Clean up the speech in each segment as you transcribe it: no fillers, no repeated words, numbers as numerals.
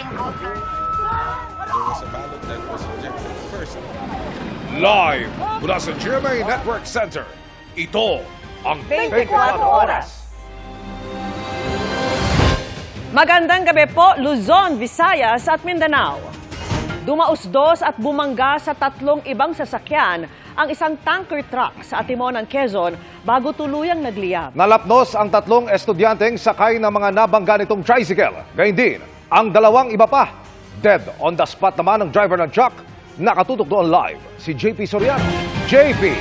gagawin ko, sir. There was a ballot that was rejected first. Live mula sa GMA Network Center, ito ang 24 Oras. Magandang gabi po, Luzon, Visayas at Mindanao. Dumausdos at bumangga sa 3 ibang sasakyan ang isang tanker truck sa Atimonan, Quezon bago tuluyang nagliyab. Nalapnos ang 3 estudyanteng sakay ng mga nabangga nitong tricycle. Gayun din, ang 2 iba pa. Dead on the spot naman ang driver ng truck. Nakatutok doon live si JP Soriano. JP!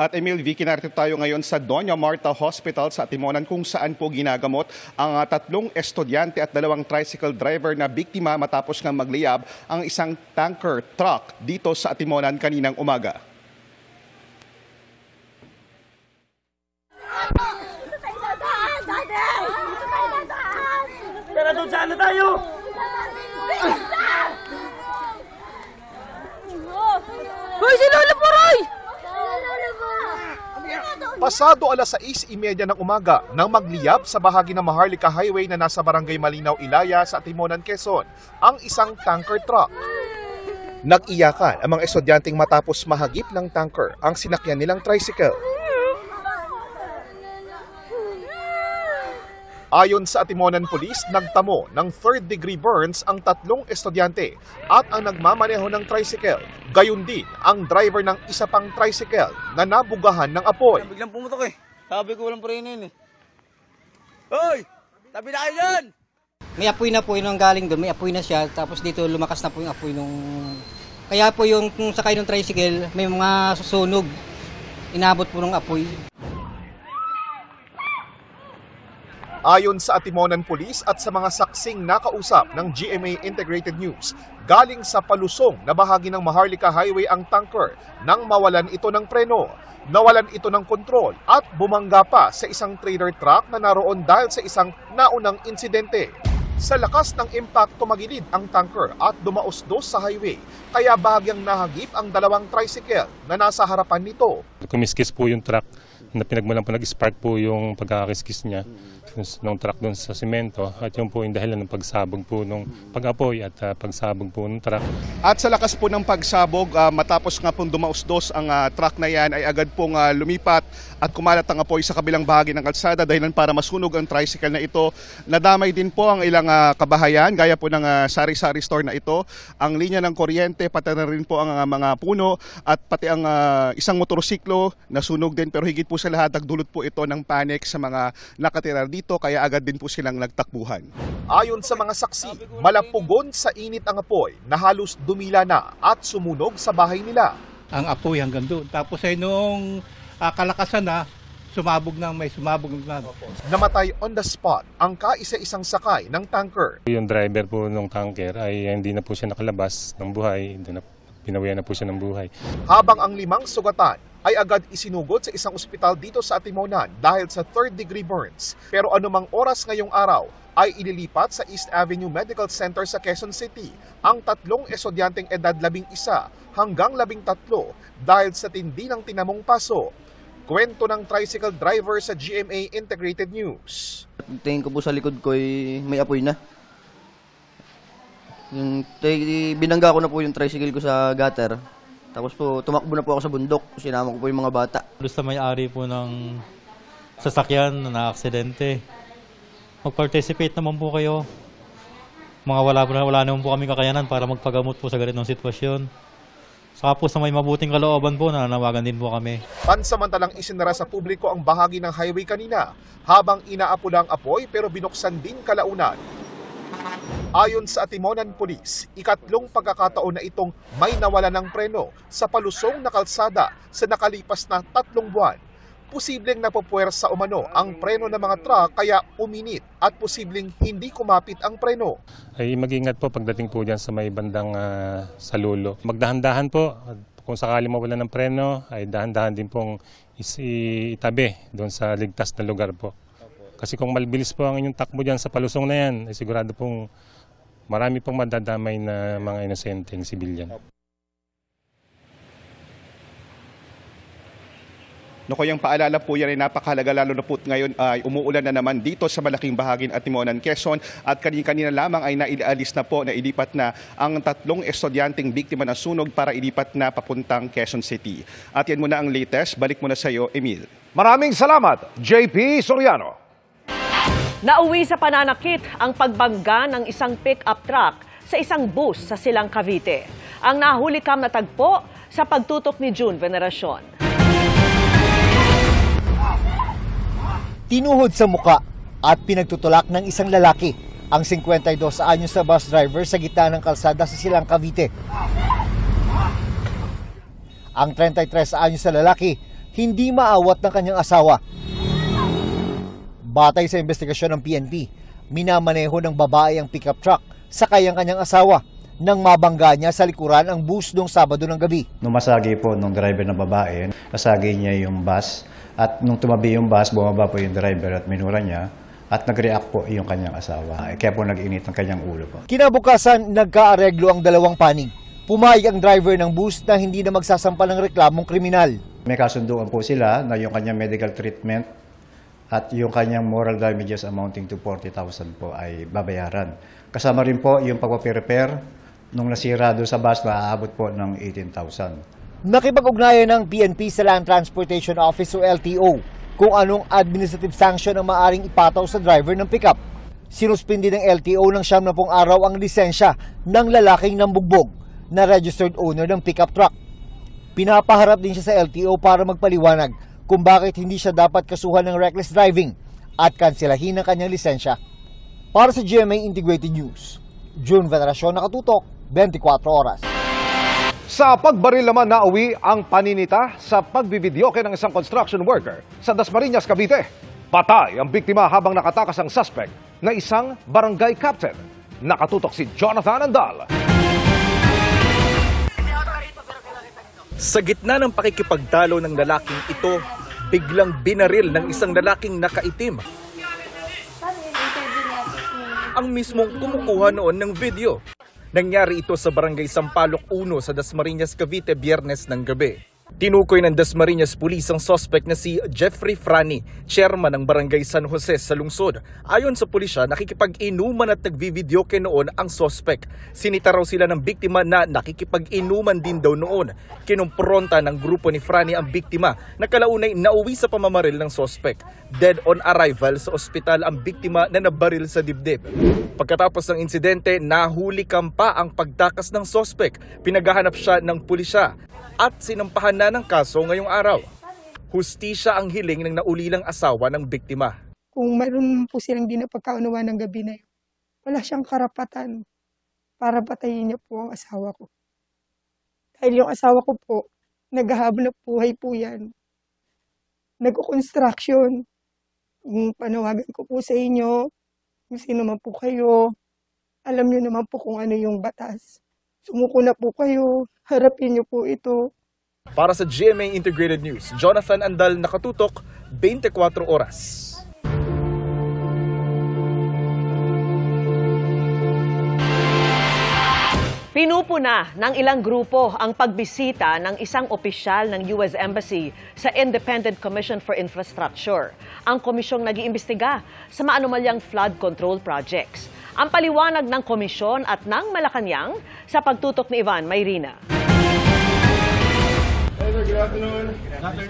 At Emil, Vicky, narito tayo ngayon sa Doña Marta Hospital sa Atimonan kung saan po ginagamot ang 3 estudyante at 2 tricycle driver na biktima matapos nga magliyab ang isang tanker truck dito sa Atimonan kaninang umaga. Tara doon, saan na tayo? Hoy, si Lola Puroy! Pasado alas 6:30 ng umaga nang magliyab sa bahagi ng Maharlika Highway na nasa Barangay Malinaw, Ilaya sa Atimonan, Quezon, ang isang tanker truck. Nag-iyakan ang mga estudyanteng matapos mahagip ng tanker ang sinakyan nilang tricycle. Ayon sa Atimonan Police, nagtamo ng 3rd-degree burns ang 3 estudyante at ang nagmamaneho ng tricycle. Gayon din ang driver ng isa pang tricycle na nabugahan ng apoy. Biglang pumutok eh. Sabi ko walang preno eh. Hoy! Tabi na kayo dyan! May apoy na po yung galing doon, may apoy na siya, tapos dito lumakas na po yung apoy nung... Kaya po yung kung sakay ng tricycle, may mga susunog. Inabot po ng apoy. Ayon sa Atimonan Police at sa mga saksing nakausap ng GMA Integrated News, galing sa palusong na bahagi ng Maharlika Highway ang tanker nang mawalan ito ng preno. Nawalan ito ng kontrol at bumangga pa sa isang trailer truck na naroon dahil sa isang naunang insidente. Sa lakas ng impact, tumagilid ang tanker at dumausdos sa highway, kaya bahagyang nahagip ang 2 tricycle na nasa harapan nito. Kumiskis po yung truck na pinagmulan po, nag-spark po yung pagkakakiskis niya ng truck doon sa simento at yun po yung dahilan ng pagsabog po ng pag-apoy at pagsabog po ng truck. At sa lakas po ng pagsabog, matapos nga pong dumausdos ang truck na yan ay agad pong lumipat at kumalat ang apoy sa kabilang bahagi ng kalsada dahilan para masunog ang tricycle na ito. Nadamay din po ang ilang kabahayan gaya po ng sari-sari store na ito, ang linya ng kuryente, pati na rin po ang mga puno at pati ang isang motorsiklo nasunog din, pero higit po sa lahat nagdulot po ito ng panic sa mga nakatira dito kaya agad din po silang nagtakbuhan. Ayon sa mga saksi, malapugon sa init ang apoy na halos dumila na at sumunog sa bahay nila. Ang apoy hanggang doon. Tapos ay nung kalakasan na, may sumabog na. Namatay on the spot ang kaisa-isang sakay ng tanker. Yung driver po ng tanker ay hindi na po siya nakalabas ng buhay, pinawian na po siya ng buhay. Habang ang 5 sugatan ay agad isinugod sa isang ospital dito sa Atimonan dahil sa 3rd-degree burns. Pero anumang oras ngayong araw ay ililipat sa East Avenue Medical Center sa Quezon City ang 3 estudyanteng edad 11 hanggang 13 dahil sa tindi ng tinamong paso. Kwento ng tricycle driver sa GMA Integrated News. Tingin ko po sa likod ko ay may apoy na. Binangga ko na po yung tricycle ko sa gutter. Tapos po, tumakbo na po ako sa bundok. Sinama ko po yung mga bata. Doon sa may-ari po ng sasakyan na na-aksidente. Mag-participate naman po kayo. Wala naman po kami kakayanan para magpagamot po sa ganitong sitwasyon. Saka po sa may mabuting kalooban po, nanawagan din po kami. Pansamantalang isinara sa publiko ang bahagi ng highway kanina habang inaapula ang apoy pero binuksan din kalaunan. Ayon sa Atimonan Police, ikatlong pagkakataon na itong may nawala ng preno sa palusong na kalsada sa nakalipas na 3 buwan. Posibleng napupuwersa umano ang preno ng mga truck kaya uminit at posibleng hindi kumapit ang preno. Ay mag-ingat po pagdating po dyan sa may bandang Salulo. Magdahan-dahan po, kung sakali mawala ng preno ay dahan-dahan din pong itabi doon sa ligtas na lugar po. Kasi kung mabilis po ang inyong takbo dyan sa palusong na yan, ay sigurado pong marami pong madadamay na mga inosenteng sibilyan. Naku, yung paalala po yan ay napakahalaga, lalo na po ngayon ay umuulan na naman dito sa malaking bahagi ng Atimonan, Quezon, at kanina lamang ay nailialis na po, nailipat na ang 3 estudyanteng biktima ng sunog para ilipat na papuntang Quezon City. At yan muna ang latest. Balik muna sa iyo, Emil. Maraming salamat, JP Soriano. Nauwi sa pananakit ang pagbangga ng isang pick-up truck sa isang bus sa Silang Cavite. Ang nahulikam na tagpo sa pagtutok ni June Veneracion. Tinuhod sa muka at pinagtutulak ng isang lalaki ang 52 anyos na bus driver sa gitna ng kalsada sa Silang Cavite. Ang 33 anyos na lalaki hindi maawat ng kanyang asawa. Batay sa investigasyon ng PNP, minamaneho ng babae ang pickup truck sakay ang kanyang asawa nang mabangga niya sa likuran ang bus noong Sabado ng gabi. Numasagi po nung driver na babae, nasagi niya yung bus at nung tumabi yung bus, bumaba po yung driver at minura niya at nag-react po yung kanyang asawa. Kaya po nag-init ang kanyang ulo po. Kinabukasan, nagkaareglo ang dalawang panig. Pumayag ang driver ng bus na hindi na magsasampa ng reklamong kriminal. May kasunduan po sila na yung kanyang medical treatment at yung kanyang moral damages amounting to 40,000 po ay babayaran. Kasama rin po yung pagpapirepair nung nasira doon sa bus na aabot po ng 18,000. Nakipag-ugnayan ng PNP sa Land Transportation Office o LTO kung anong administrative sanction ang maaaring ipataw sa driver ng pickup. Sinuspindi ng LTO ng 70 araw ang lisensya ng lalaking nambugbog na registered owner ng pickup truck. Pinapaharap din siya sa LTO para magpaliwanag kung bakit hindi siya dapat kasuhan ng reckless driving at kanselahin ang kanyang lisensya. Para sa GMA Integrated News, June Veneracion, nakatutok, 24 oras. Sa pagbaril naman nauwi ang paninita sa pagbibidyoke ng isang construction worker sa Dasmariñas, Cavite. Patay ang biktima habang nakatakas ang suspect na isang barangay captain. Nakatutok si Jonathan Andal. Sa gitna ng pakikipagtalo ng lalaking ito, biglang binaril ng isang lalaking nakaitim. Ang mismong kumukuha noon ng video. Nangyari ito sa Barangay Sampaloc 1 sa Dasmariñas, Cavite, Biyernes ng gabi. Tinukoy ng Dasmariñas Police ang suspect na si Jeffrey Frani, chairman ng Barangay San Jose sa lungsod. Ayon sa pulisya, nakikipag-inuman at nagvivideoke noon ang suspect. Sinita raw sila ng biktima na nakikipag-inuman din daw noon. Kinumpronta ng grupo ni Frani ang biktima na kalaunay nauwi sa pamamaril ng suspect. Dead on arrival sa ospital ang biktima na nabaril sa dibdib. Pagkatapos ng insidente, nahulikam pa ang pagtakas ng suspect. Pinaghahanap siya ng pulisya at sinampahan na ng kaso ngayong araw. Hustisya ang hiling ng naulilang asawa ng biktima. Kung mayroon po silang di napagkaunawa ng gabi na yun, wala siyang karapatan para patayin niya po ang asawa ko. Dahil yung asawa ko po, naghahabol ng buhay po yan. Nag-construction. Yung panawagan ko po sa inyo, kung sino man po kayo, alam niyo naman po kung ano yung batas. Sumuko na po kayo, harapin niyo po ito. Para sa GMA Integrated News, Jonathan Andal, nakatutok, 24 oras. Pinupuna ng ilang grupo ang pagbisita ng isang opisyal ng US Embassy sa Independent Commission for Infrastructure, ang komisyong nag-iimbestiga sa maanumalyang flood control projects. Ang paliwanag ng komisyon at ng Malacanang sa pagtutok ni Ivan Mayrina.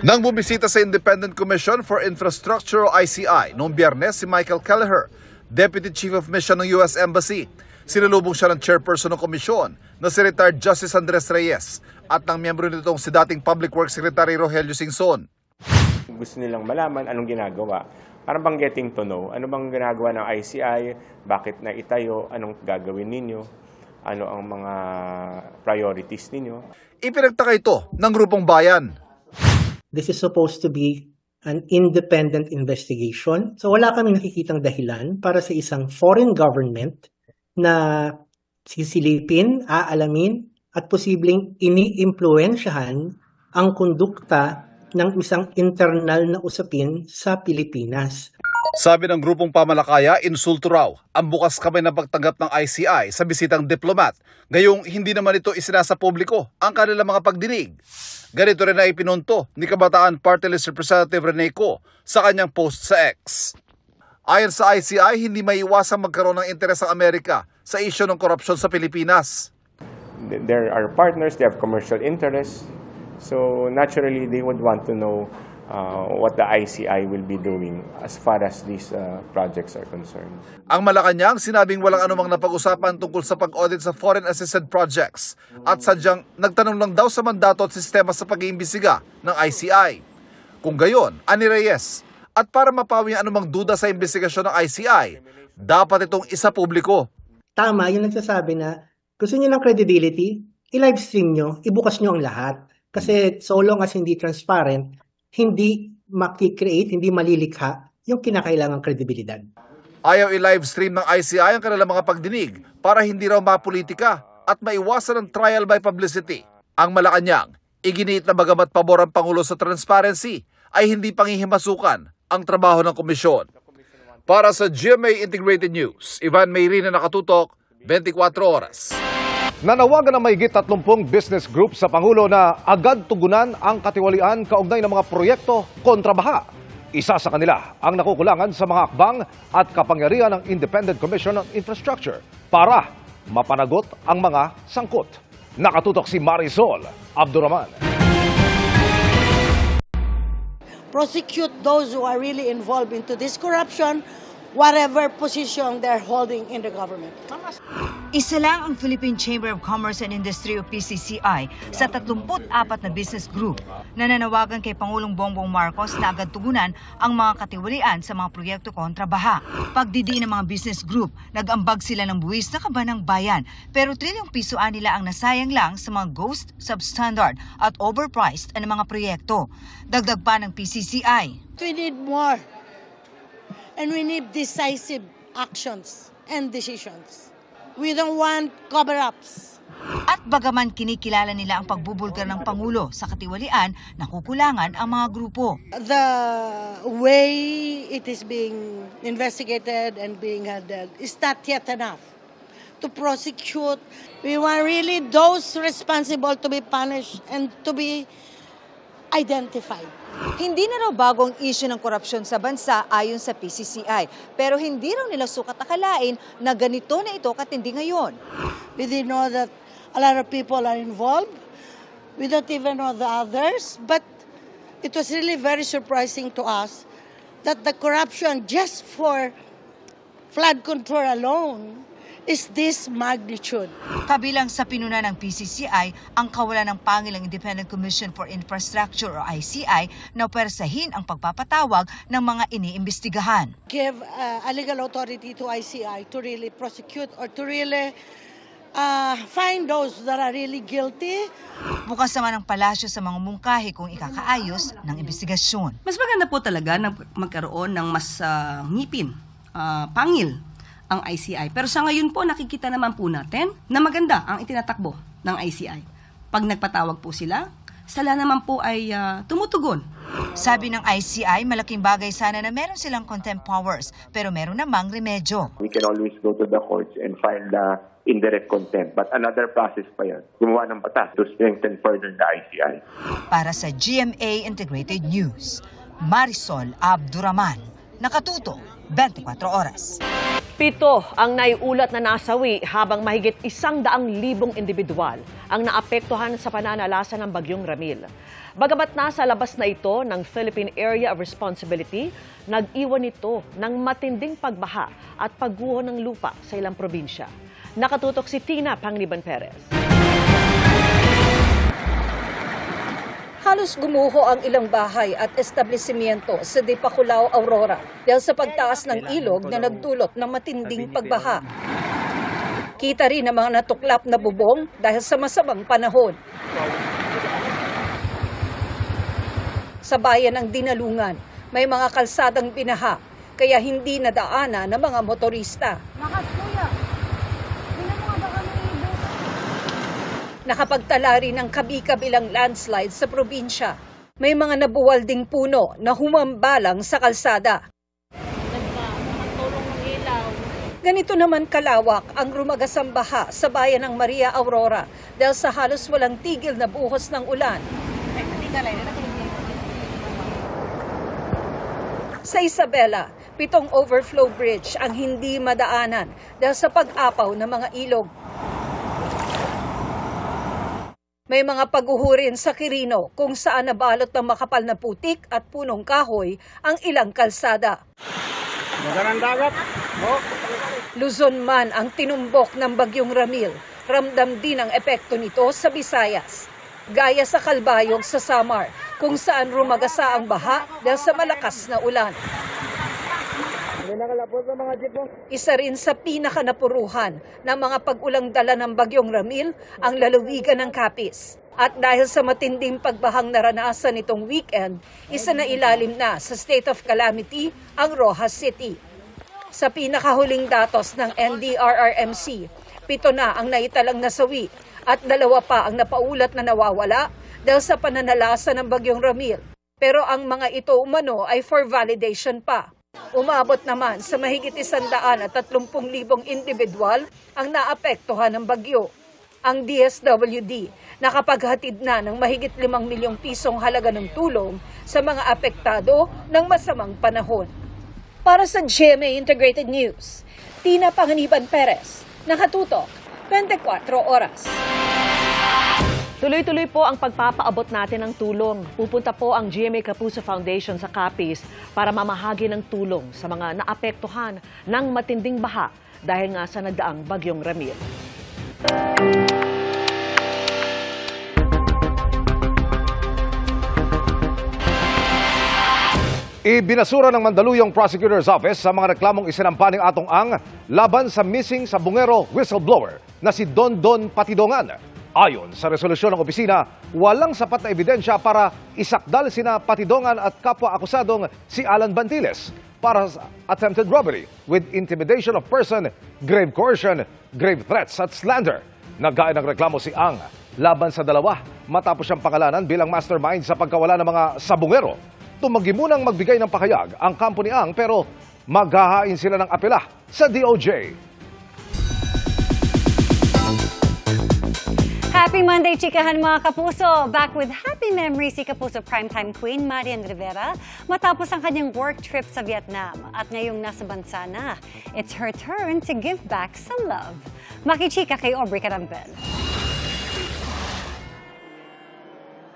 Nang bumisita sa Independent Commission for Infrastructure o ICI noong Biyernes si Michael Kelleher, Deputy Chief of Mission ng US Embassy. Sinalubong siya ng chairperson ng komisyon na si retired Justice Andres Reyes at ng miyembro nitong si dating Public Works Secretary Rogelio Singson. Gusto nilang malaman anong ginagawa. Parang bang getting to know, ano bang ginagawa ng ICI, bakit na itayo, anong gagawin ninyo, ano ang mga priorities ninyo. Ipinagtaka ito ng grupong bayan. This is supposed to be an independent investigation. So wala kami nakikitang dahilan para sa isang foreign government na sisilipin, aalamin, at posibleng ini-impluensyahan ang kondukta ng isang internal na usapin sa Pilipinas. Sabi ng grupong pamalakaya, insulto raw ang bukas kamay na pagtanggap ng ICI sa bisitang diplomat. Gayong hindi naman ito isinasa publiko ang kanilang mga pagdinig. Ganito rin na ipinunto ni Kabataan Party List Representative Rene Co sa kanyang post sa X. Ayon sa ICI, hindi maiiwasang magkaroon ng interes ang Amerika sa isyu ng korupsyon sa Pilipinas. There are partners, they have commercial interests, so naturally they would want to know what the ICI will be doing as far as these projects are concerned. Ang Malacanang sinabing walang anumang napag-usapan tungkol sa pag-audit sa foreign assisted projects at sadyang nagtanong lang daw sa mandato at sistema sa pag-iimbestiga ng ICI. Kung gayon, ani Reyes, at para mapawi ang anumang duda sa investigasyon ng ICI, dapat itong isa publiko. Tama yung nagsasabi na gusto niyo ng credibility, i-livestream nyo, ibukas nyo ang lahat. Kasi so long as hindi transparent, hindi makikreate, hindi malilikha yung kinakailangang kredibilidad. Ayaw i-livestream ng ICI ang kanilang mga pagdinig para hindi raw mapolitika at maiwasan ang trial by publicity. Ang Malacanang, iginiit na bagamat pabor ang Pangulo sa transparency, ay hindi pangihimasukan ang trabaho ng komisyon. Para sa GMA Integrated News, Ivan Mayrin na nakatutok, 24 oras. Nanawagan ng mahigit 30 business group sa Pangulo na agad tugunan ang katiwalian kaugnay ng mga proyekto kontra baha. Isa sa kanila ang nakukulangan sa mga akbang at kapangyarihan ng Independent Commission on Infrastructure para mapanagot ang mga sangkot. Nakatutok si Marisol Abduraman. Prosecute those who are really involved into this corruption, whatever position they're holding in the government. Isa lang ang Philippine Chamber of Commerce and Industry o PCCI sa 34 na business group na nanawagan kay Pangulong Bongbong Marcos na agad tugunan ang mga katiwalian sa mga proyekto kontra baha. Pagdidiin ng mga business group, nag-ambag sila ng buwis na kaba ng bayan, pero trilyong piso nila ang nasayang lang sa mga ghost, substandard at overpriced na mga proyekto. Dagdag pa ng PCCI. We need more. And we need decisive actions and decisions. We don't want cover-ups. At bagaman kinikilala nila ang pagbubulgar ng Pangulo sa katiwalian, nakukulangan ang mga grupo. The way it is being investigated and being handled is not yet enough to prosecute. We want really those responsible to be punished and to be identified. Hindi na raw bagong issue ng korupsyon sa bansa ayon sa PCCI, pero hindi raw nila sukat akalain na ganito na ito katindi ngayon. We didn't know that a lot of people are involved. We don't even know the others, but it was really very surprising to us that the corruption just for flood control alone is this magnitude. Kabilang sa pinuna ng PCCI ang kawalan ng pangilang Independent Commission for Infrastructure o ICI na persahin ang pagpapatawag ng mga iniimbestigahan. Give a legal authority to ICI to really prosecute or to really find those that are really guilty. Bukas naman ang palasyo sa mga mungkahi kung ikakaayos ng investigasyon. Mas maganda po talaga na magkaroon ng mas ngipin, pangil ang ICI. Pero sa ngayon po, nakikita naman po natin na maganda ang itinatakbo ng ICI. Pag nagpatawag po sila, sila naman po ay tumutugon. Sabi ng ICI, malaking bagay sana na meron silang contempt powers, pero meron namang remedyo. We can always go to the courts and file the indirect contempt. But another process pa yan. Gumawa ng batas to strengthen further the ICI. Para sa GMA Integrated News, Marisol Abduraman, nakatuto 24 oras. 7 ang naiulat na nasawi habang mahigit 100,000 individual ang naapektuhan sa pananalasa ng Bagyong Ramil. Bagamat nasa labas na ito ng Philippine Area of Responsibility, nag-iwan ito ng matinding pagbaha at pagguho ng lupa sa ilang probinsya. Nakatutok si Tina Pangliban Perez. Halos gumuho ang ilang bahay at establishmento sa Dipaculao, Aurora dahil sa pagtaas ng ilog na nagdulot ng matinding pagbaha. Kita rin ang mga natuklap na bubong dahil sa masamang panahon. Sa bayan ng Dinalungan, may mga kalsadang binaha kaya hindi nadaanan ng mga motorista. Nakapagtala rin ng kabi-kabilang landslide sa probinsya. May mga nabuwal ding puno na humambalang sa kalsada. Ganito naman kalawak ang rumagasang baha sa bayan ng Maria Aurora dahil sa halos walang tigil na buhos ng ulan. Sa Isabela, 7 overflow bridge ang hindi madaanan dahil sa pag-apaw ng mga ilog. May mga paghuhurin sa Quirino kung saan nabalot ng makapal na putik at punong kahoy ang ilang kalsada. Luzon man ang tinumbok ng Bagyong Ramil, ramdam din ang epekto nito sa Visayas. Gaya sa Calbayog sa Samar, kung saan rumagasa ang baha dahil sa malakas na ulan. Isa rin sa pinakanapuruhan ng mga pag-ulang dala ng Bagyong Ramil ang lalawigan ng Capiz. At dahil sa matinding pagbahang naranasan nitong weekend, isa na ilalim na sa state of calamity ang Rojas City. Sa pinakahuling datos ng NDRRMC, 7 na ang naitalang nasawi at 2 pa ang napaulat na nawawala dahil sa pananalasa ng Bagyong Ramil. Pero ang mga ito umano ay for validation pa. Umabot naman sa mahigit 130,000 individual ang naapektuhan ng bagyo. Ang DSWD nakapaghatid na ng mahigit 5 milyong pisong halaga ng tulong sa mga apektado ng masamang panahon. Para sa GMA Integrated News, Tina Panganiban Perez, nakatutok 24 oras. Tuloy-tuloy po ang pagpapaabot natin ng tulong. Pupunta po ang GMA Kapuso Foundation sa Capiz para mamahagi ng tulong sa mga naapektuhan ng matinding baha dahil nga sa nagdaang Bagyong Ramil. Ibinasura ng Mandaluyong Prosecutor's Office sa mga reklamong isinampa ng Atong Ang laban sa missing sa bungero whistleblower na si Don Patidongan. Ayon sa resolusyon ng opisina, walang sapat na ebidensya para isakdal sina Patidongan at kapwa-akusadong si Alan Bantiles para sa attempted robbery with intimidation of person, grave coercion, grave threats at slander. Naggain ng reklamo si Ang laban sa dalawa matapos siyang pangalanan bilang mastermind sa pagkawala ng mga sabungero. Tumanggi munang magbigay ng pakayag ang kampo ni Ang pero maghahain sila ng apela sa DOJ. Happy Monday, chikahan mga kapuso! Back with happy memories si Kapuso Primetime Queen Marian Rivera matapos ang kanyang work trip sa Vietnam at ngayong nasa bansa na. It's her turn to give back some love. Makichika kay Aubrey Carampel.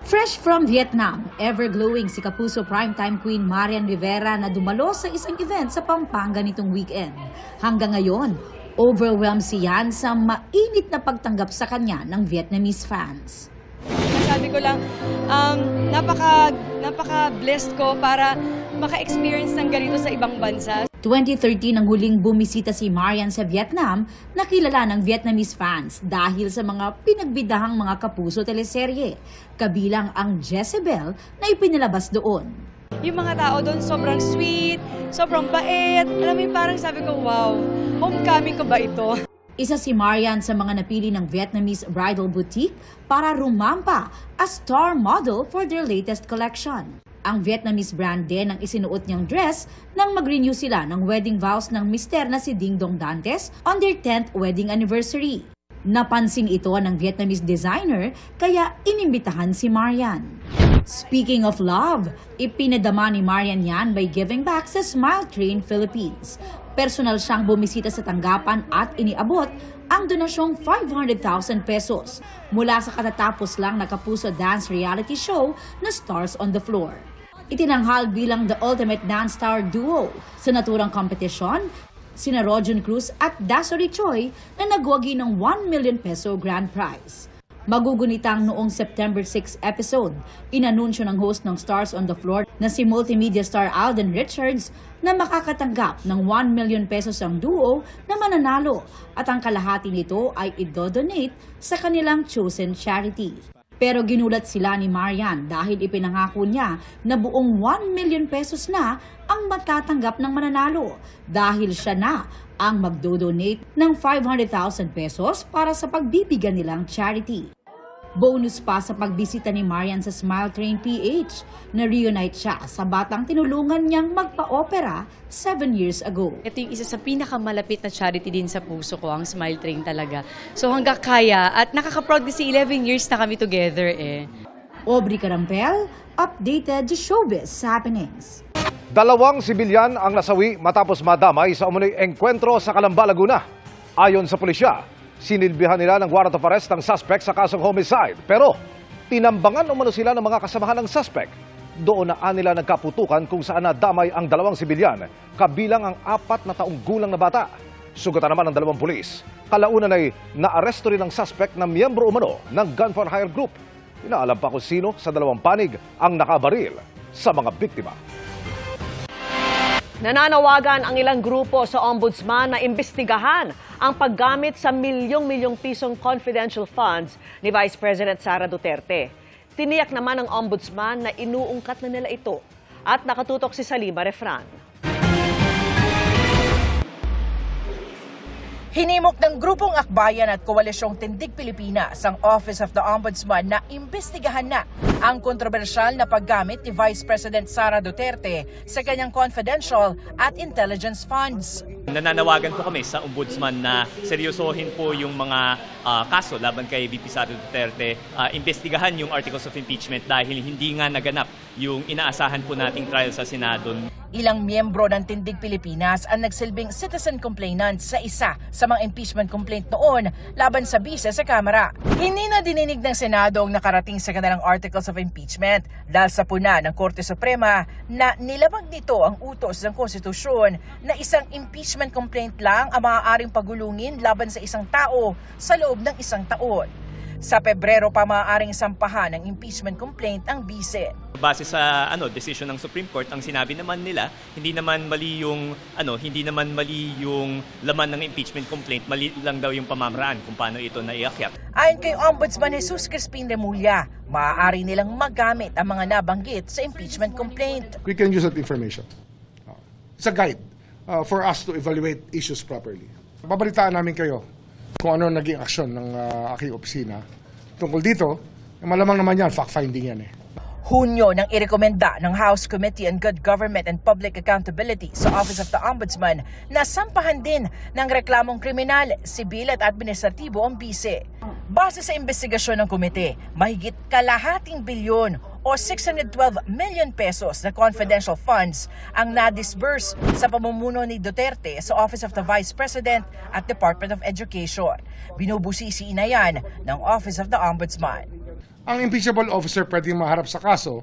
Fresh from Vietnam, ever-glowing si Kapuso Primetime Queen Marian Rivera na dumalo sa isang event sa Pampanga nitong weekend. Hanggang ngayon, overwhelmed siyan sa mainit na pagtanggap sa kanya ng Vietnamese fans. Sabi ko lang, napaka-blessed ko para maka-experience ng ganito sa ibang bansa. 2013 nang huling bumisita si Marian sa Vietnam, nakilala ng Vietnamese fans dahil sa mga pinagbidahang mga Kapuso teleserye, kabilang ang Jezebel na ipinalabas doon. Yung mga tao doon sobrang sweet, sobrang bait. Alam mo, parang sabi ko, wow, homecoming ko ba ito? Isa si Marian sa mga napili ng Vietnamese bridal boutique para rumampa as star model for their latest collection. Ang Vietnamese brand din ang isinuot niyang dress nang mag-renew sila ng wedding vows ng mister na si Ding Dong Dantes on their 10th wedding anniversary. Napansin ito ng Vietnamese designer kaya inimbitahan si Marian. Speaking of love, ipinadama ni Marian yan by giving back sa Smile Train Philippines. Personal siyang bumisita sa tanggapan at iniabot ang donasyong 500,000 pesos mula sa katatapos lang na Kapuso dance reality show na Stars on the Floor. Itinanghal bilang the ultimate dance star duo sa naturang kompetisyon, sina Rojon Cruz at Dasori Choi na nagwagi ng 1 million peso grand prize. Magugunitang noong September 6 episode, inanunsyo ng host ng Stars on the Floor na si multimedia star Alden Richards na makakatanggap ng 1 million pesos ang duo na mananalo at ang kalahati nito ay idodonate sa kanilang chosen charity. Pero ginulat sila ni Marian dahil ipinangako niya na buong 1 million pesos na ang matatanggap ng mananalo dahil siya na ang magdodonate ng 500,000 pesos para sa pagbibigyan nilang charity. Bonus pa sa pagbisita ni Marian sa Smile Train PH, na-reunite siya sa batang tinulungan niyang magpa-opera 7 years ago. Ito yung isa sa pinakamalapit na charity din sa puso ko, ang Smile Train talaga. So hanggang kaya, at nakaka-proud kasi 11 years na kami together eh. Aubrey Carampel, updated showbiz happenings. 2 sibilyan ang nasawi matapos madamay sa umunoy engkwentro sa Calamba, Laguna. Ayon sa pulisya, sinilbihan nila ng warrant of arrest ang suspect sa kasong homicide. Pero tinambangan umano sila ng mga kasamahan ng suspect. Doon na nila nagkaputukan kung saan nadamay ang 2 sibilyan, kabilang ang 4 na taong gulang na bata. Sugatan naman ng 2 pulis. Kalaunan ay naaresto rin ang suspect na miyembro umano ng gun for hire group. Inaalam pa kung sino sa 2 panig ang nakabaril sa mga biktima. Nananawagan ang ilang grupo sa ombudsman na imbestigahan ang paggamit sa milyong-milyong pisong confidential funds ni Vice President Sara Duterte. Tiniyak naman ng ombudsman na inuungkat na nila ito at nakatutok si Salima Refran. Hinimok ng Grupong Akbayan at Koalisyong Tindig Pilipinas ang Office of the Ombudsman na imbestigahan na ang kontrobersyal na paggamit ni Vice President Sara Duterte sa kanyang confidential at intelligence funds. Nananawagan po kami sa Ombudsman na seryosohin po yung mga kaso laban kay VP Sara Duterte, imbestigahan yung articles of impeachment dahil hindi nga naganap yung inaasahan po nating trial sa Senado. Ilang miyembro ng Tindig Pilipinas ang nagsilbing citizen complainant sa isa sa mga impeachment complaint noon laban sa bise sa Kamara. Hindi na dininig ng Senado ang nakarating sa kanilang articles of impeachment dahil sa puna ng Korte Suprema na nilabag nito ang utos ng konstitusyon na isang impeachment complaint lang ang maaaring pagulungin laban sa isang tao sa loob ng 1 taon. Sa Pebrero pa maaaring sampahan ng impeachment complaint ang bise. Base sa decision ng Supreme Court, ang sinabi naman nila, hindi naman mali yung laman ng impeachment complaint, mali lang daw yung pamamaraan kung paano ito naiakyat. Ayon kay Ombudsman Jesus Crispin Remulla, maaari nilang magamit ang mga nabanggit sa impeachment complaint. We can use that information. It's a guide for us to evaluate issues properly. Babalitaan namin kayo kung ano naging aksyon ng aking opisina. Tungkol dito, malamang naman yan, fact-finding yan eh. Hunyo nang irekomenda ng House Committee on Good Government and Public Accountability sa Office of the Ombudsman na sampahan din ng reklamong kriminal, sibil at administratibo ang bise. Base sa investigasyon ng komite, mahigit kalahating bilyon o 612 million pesos na confidential funds ang na-disburse sa pamumuno ni Duterte sa Office of the Vice President at Department of Education. Binubusisi na yan ng Office of the Ombudsman. Ang impeachable officer pwedeng maharap sa kaso,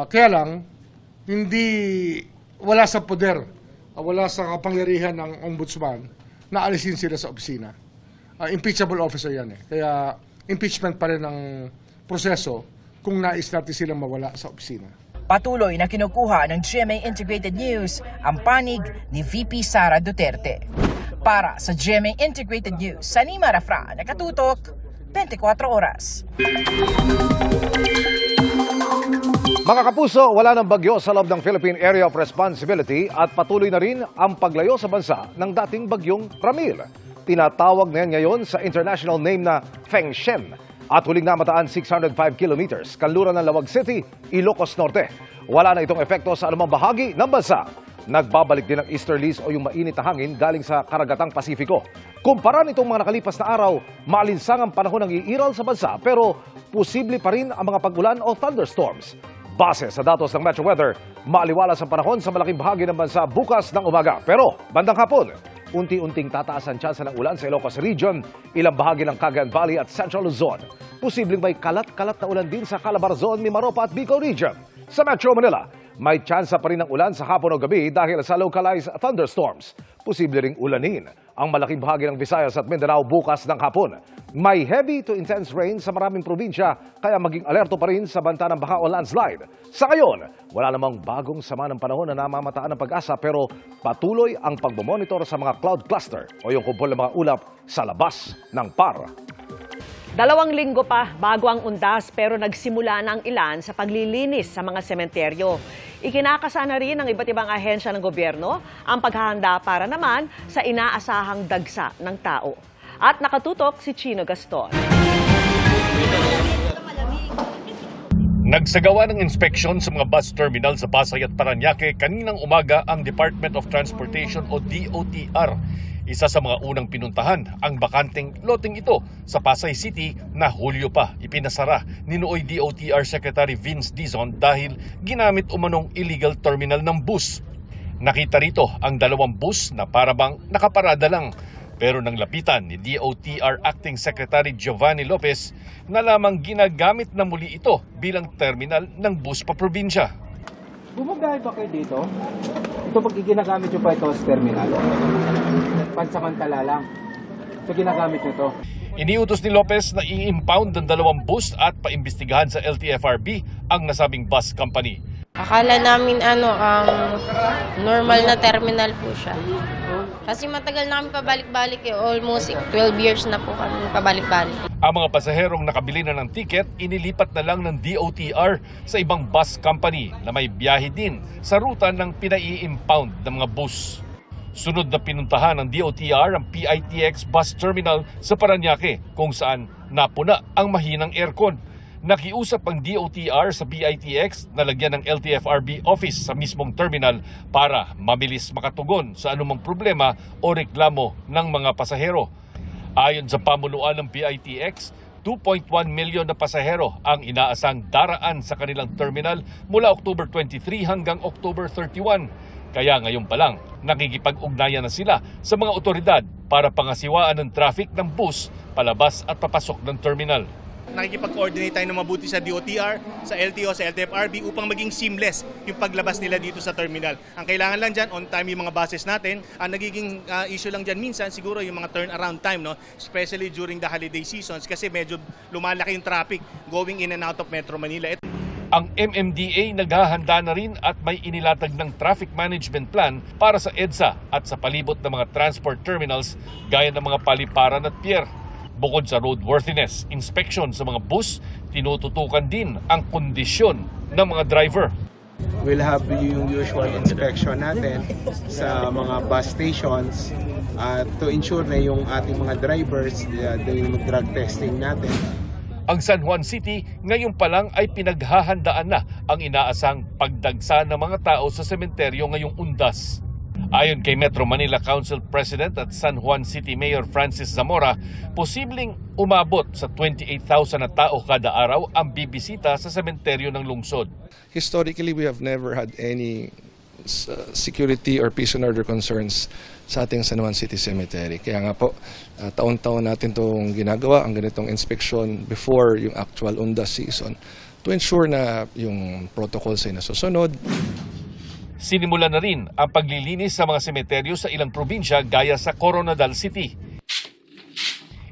kaya lang wala sa poder, wala sa kapangyarihan ng ombudsman na alisin sila sa opisina. Impeachable officer yan eh. Kaya impeachment pa rin ang proseso kung nais natin silang mawala sa opisina. Patuloy na kinukuha ng GMA Integrated News ang panig ni VP Sara Duterte. Para sa GMA Integrated News, Salima Refran, nakatutok 24 oras. Mga kapuso, wala ng bagyo sa loob ng Philippine Area of Responsibility at patuloy na rin ang paglayo sa bansa ng dating bagyong Ramil. Tinatawag na yan ngayon sa international name na Fengshen at huling namataan 605 kilometers kanluran ng Lawag City, Ilocos Norte. Wala na itong epekto sa anumang bahagi ng bansa. Nagbabalik din ang easterlies o yung mainit na hangin galing sa karagatang Pasifiko. Kumpara nitong mga nakalipas na araw, maalinsangang panahon ang iiral sa bansa pero posible pa rin ang mga pag-ulan o thunderstorms. Base sa datos ng Metro Weather, maaliwalas ang panahon sa malaking bahagi ng bansa bukas ng umaga. Pero bandang hapon, unti-unting tataas ang tsansa ng ulan sa Ilocos Region, ilang bahagi ng Cagayan Valley at Central Luzon. Posibleng may kalat-kalat na ulan din sa Calabarzon, Mimaropa at Bicol Region. Sa Metro Manila, may tsansa pa rin ng ulan sa hapon o gabi dahil sa localized thunderstorms. Posible ring ulanin ang malaking bahagi ng Visayas at Mindanao bukas ng hapon. May heavy to intense rain sa maraming probinsya kaya maging alerto pa rin sa banta ng baha o landslide. Sa ngayon, wala namang bagong sama ng panahon na namamataan ng pag-asa pero patuloy ang pagmomonitor sa mga cloud cluster o yung kumpol ng mga ulap sa labas ng PAR. 2 linggo pa bago ang undas pero nagsimula na ang ilan sa paglilinis sa mga sementeryo. Ikinakasana rin ng iba't ibang ahensya ng gobyerno ang paghahanda para naman sa inaasahang dagsa ng tao. At nakatutok si Chino Gaston. Nagsagawa ng inspeksyon sa mga bus terminal sa Pasay at Parañaque kaninang umaga ang Department of Transportation o DOTR. Isa sa mga unang pinuntahan ang bakanteng loteng ito sa Pasay City na Hulyo pa ipinasara ni nooy DOTR Secretary Vince Dizon dahil ginamit umanong illegal terminal ng bus. Nakita rito ang dalawang bus na parabang nakaparada lang. Pero nang lapitan ni DOTR Acting Secretary Giovanni Lopez na lamang ginagamit na muli ito bilang terminal ng bus pa probinsya. Bumabiyahe ba kayo dito? Ito pag ginagamit nyo pa ito sa terminal? Pansamantala lang. So ginagamit nyo to? Iniutos ni Lopez na i-impound ang dalawang bus at paimbestigahan sa LTFRB ang nasabing bus company. Akala namin normal na terminal po siya. Kasi matagal na kami pabalik-balik almost 12 years na po kami pabalik-balik. Ang mga pasaherong nakabili na ng tiket, inilipat na lang ng DOTR sa ibang bus company na may biyahe din sa ruta ng pinai-impound ng mga bus. Sunod na pinuntahan ng DOTR ang PITX bus terminal sa Parañaque kung saan napuna ang mahinang aircon. Nakiusap ang DOTR sa PITX na lagyan ng LTFRB office sa mismong terminal para mabilis makatugon sa anumang problema o reklamo ng mga pasahero. Ayon sa pamumunuan ng PITX, 2.1 milyon na pasahero ang inaasang daraan sa kanilang terminal mula October 23 hanggang October 31. Kaya ngayon pa lang, nakikipag-ugnayan na sila sa mga otoridad para pangasiwaan ng traffic ng bus palabas at papasok ng terminal. Nakikipag-coordinate tayo ng mabuti sa DOTR, sa LTO, sa LTFRB upang maging seamless yung paglabas nila dito sa terminal. Ang kailangan lang dyan, on time yung mga buses natin. Ang nagiging issue lang dyan minsan siguro yung mga turnaround time, no? Especially during the holiday seasons kasi medyo lumalaki yung traffic going in and out of Metro Manila. Ang MMDA naghahanda na rin at may inilatag ng traffic management plan para sa EDSA at sa palibot ng mga transport terminals gaya ng mga paliparan at pier. Bukod sa roadworthiness inspection sa mga bus, tinututukan din ang kondisyon ng mga driver. We'll have yung usual inspection natin sa mga bus stations to ensure na yung ating mga drivers, yung drug testing natin. Ang San Juan City ngayon pa lang ay pinaghahandaan na ang inaasang pagdagsa ng mga tao sa sementeryo ngayong Undas. Ayon kay Metro Manila Council President at San Juan City Mayor Francis Zamora, posibleng umabot sa 28,000 na tao kada araw ang bibisita sa sementeryo ng lungsod. Historically, we have never had any security or peace and order concerns sa ating San Juan City Cemetery. Kaya nga po, taon-taon natin itong ginagawa, ang ganitong inspection before yung actual Undas season to ensure na yung protocols ay nasusunod. Sinimulan na rin ang paglilinis sa mga semeteryo sa ilang probinsya gaya sa Coronadal City.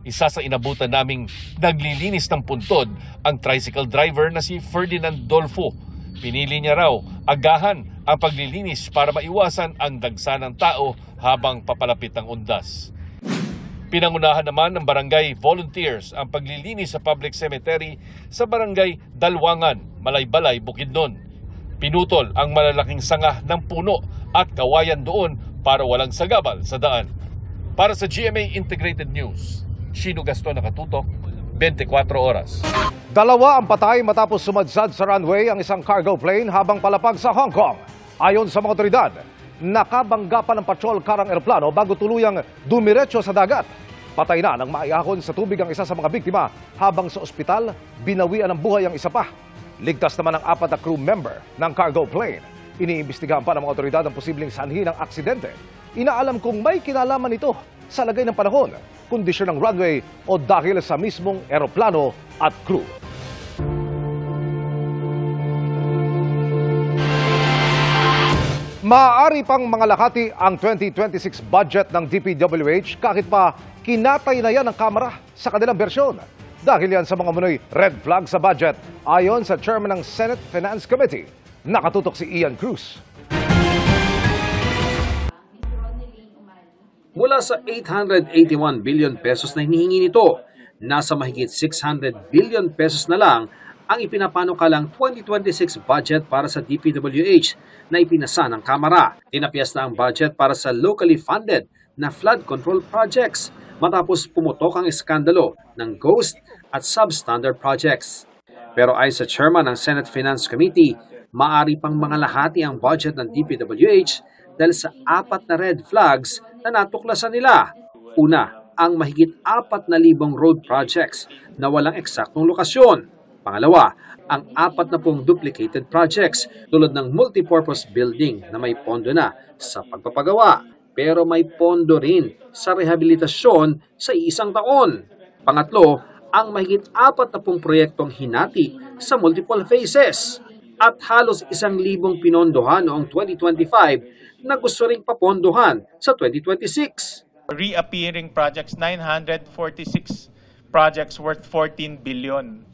Isa sa inabutan naming naglilinis ng puntod ang tricycle driver na si Ferdinand Dolfo. Pinili niya raw agahan ang paglilinis para maiwasan ang dagsa ng tao habang papalapit ang Undas. Pinangunahan naman ng barangay volunteers ang paglilinis sa public cemetery sa barangay Dalwangan, Malaybalay, Bukidnon. Pinutol ang malalaking sanga ng puno at kawayan doon para walang sagabal sa daan. Para sa GMA Integrated News, Shino Gaston nakatutok, 24 oras. Dalawa ang patay matapos sumadsad sa runway ang isang cargo plane habang palapag sa Hong Kong. Ayon sa mga otoridad, nakabangga pa ng patrol karang eroplano bago tuluyang dumiretso sa dagat. Patay na nang maiahon sa tubig ang isa sa mga biktima habang sa ospital binawian ng buhay ang isa pa. Ligtas naman ang 4 na crew member ng cargo plane. Iniimbestigahan pa ng mga otoridad ang posibleng sanhi ng aksidente. Inaalam kung may kinalaman ito sa lagay ng panahon, kondisyon ng runway o dahil sa mismong eroplano at crew. Maaari pang mangalahati ang 2026 budget ng DPWH kahit pa kinatay na yan ng Kamara sa kanilang bersyon. Dahil yan sa mga munoy red flag sa budget, ayon sa chairman ng Senate Finance Committee. Nakatutok si Ian Cruz. Mula sa 881 billion pesos na hinihingi nito, nasa mahigit 600 billion pesos na lang ang ipinapanukalang 2026 budget para sa DPWH na ipinasa ng Kamara. Tinapyas na ang budget para sa locally funded na flood control projects. matapos pumutok ang iskandalo ng ghost at substandard projects. Pero ayon sa chairman ng Senate Finance Committee, maaari pang mangalahati ang budget ng DPWH dahil sa 4 na red flags na natuklasan nila. Una, ang mahigit 4,000 road projects na walang eksaktong lokasyon. Pangalawa, ang 40 duplicated projects tulad ng multipurpose building na may pondo na sa pagpapagawa pero may pondo rin sa rehabilitasyon sa isang taon. Pangatlo, ang mahigit 40 proyektong hinati sa multiple phases at halos 1,000 pinondohan noong 2025 na gusto ring papondohan sa 2026. Reappearing projects, 946 projects worth 14 billion.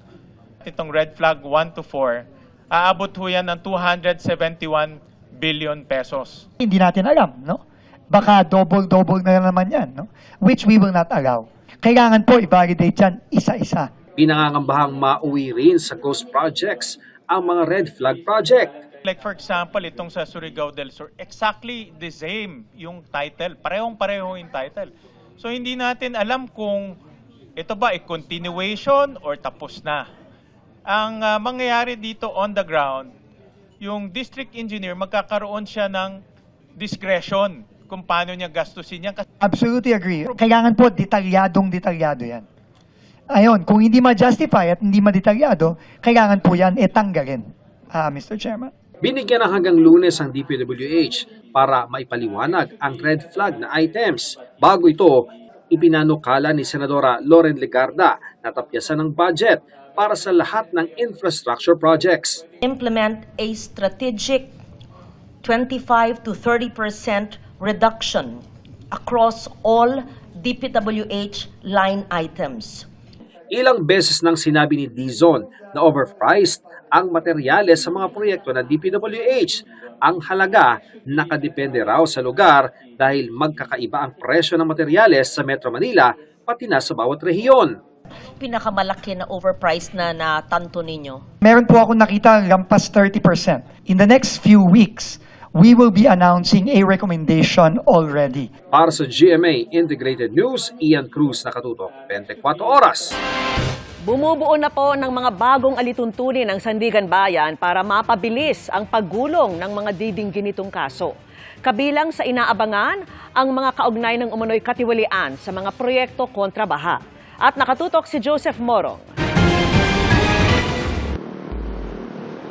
Itong red flag 1 to 4, aabot ho yan ng 271 billion pesos. Hindi natin alam, no? Baka double na naman yan, no? Which we will not allow. Kailangan po i-validate yan isa-isa. Pinangangambahang mauwi rin sa ghost projects ang mga red flag project. Like for example, itong sa Surigao del Sur, exactly the same yung title. Parehong-pareho yung title. So hindi natin alam kung ito ba ay continuation or tapos na. Ang mangyayari dito on the ground, yung district engineer magkakaroon siya ng discretion kung paano niya gastusin yan. Absolutely agree. Kailangan po detalyado yan. Ayon, kung hindi ma-justify at hindi ma-detalyado, kailangan po yan tanggalin, Mr. Chairman. Binigyan ng hanggang Lunes ang DPWH para maipaliwanag ang red flag na items. Bago ito, ipinanukala ni Senadora Loren Legarda na tapyasan ng budget para sa lahat ng infrastructure projects. Implement a strategic 25 to 30% reduction across all DPWH line items. Ilang beses nang sinabi ni Dizon na overpriced ang materyales sa mga proyekto ng DPWH. Ang halaga nakadepende raw sa lugar dahil magkakaiba ang presyo ng materyales sa Metro Manila pati na sa bawat rehiyon. Pinakamalaki na overpriced na tanto ninyo? Meron po ako nakita lampas 30%. In the next few weeks, we will be announcing a recommendation already. Para sa GMA Integrated News, Ian Cruz, nakatutok 24 oras. Bumubuo na po ng mga bagong alituntunin ng Sandigan Bayan para mapabilis ang paggulong ng mga didinggin nitong kaso. Kabilang sa inaabangan ang mga kaugnay ng umano'y katiwalian sa mga proyekto kontra baha. At nakatutok si Joseph Morong.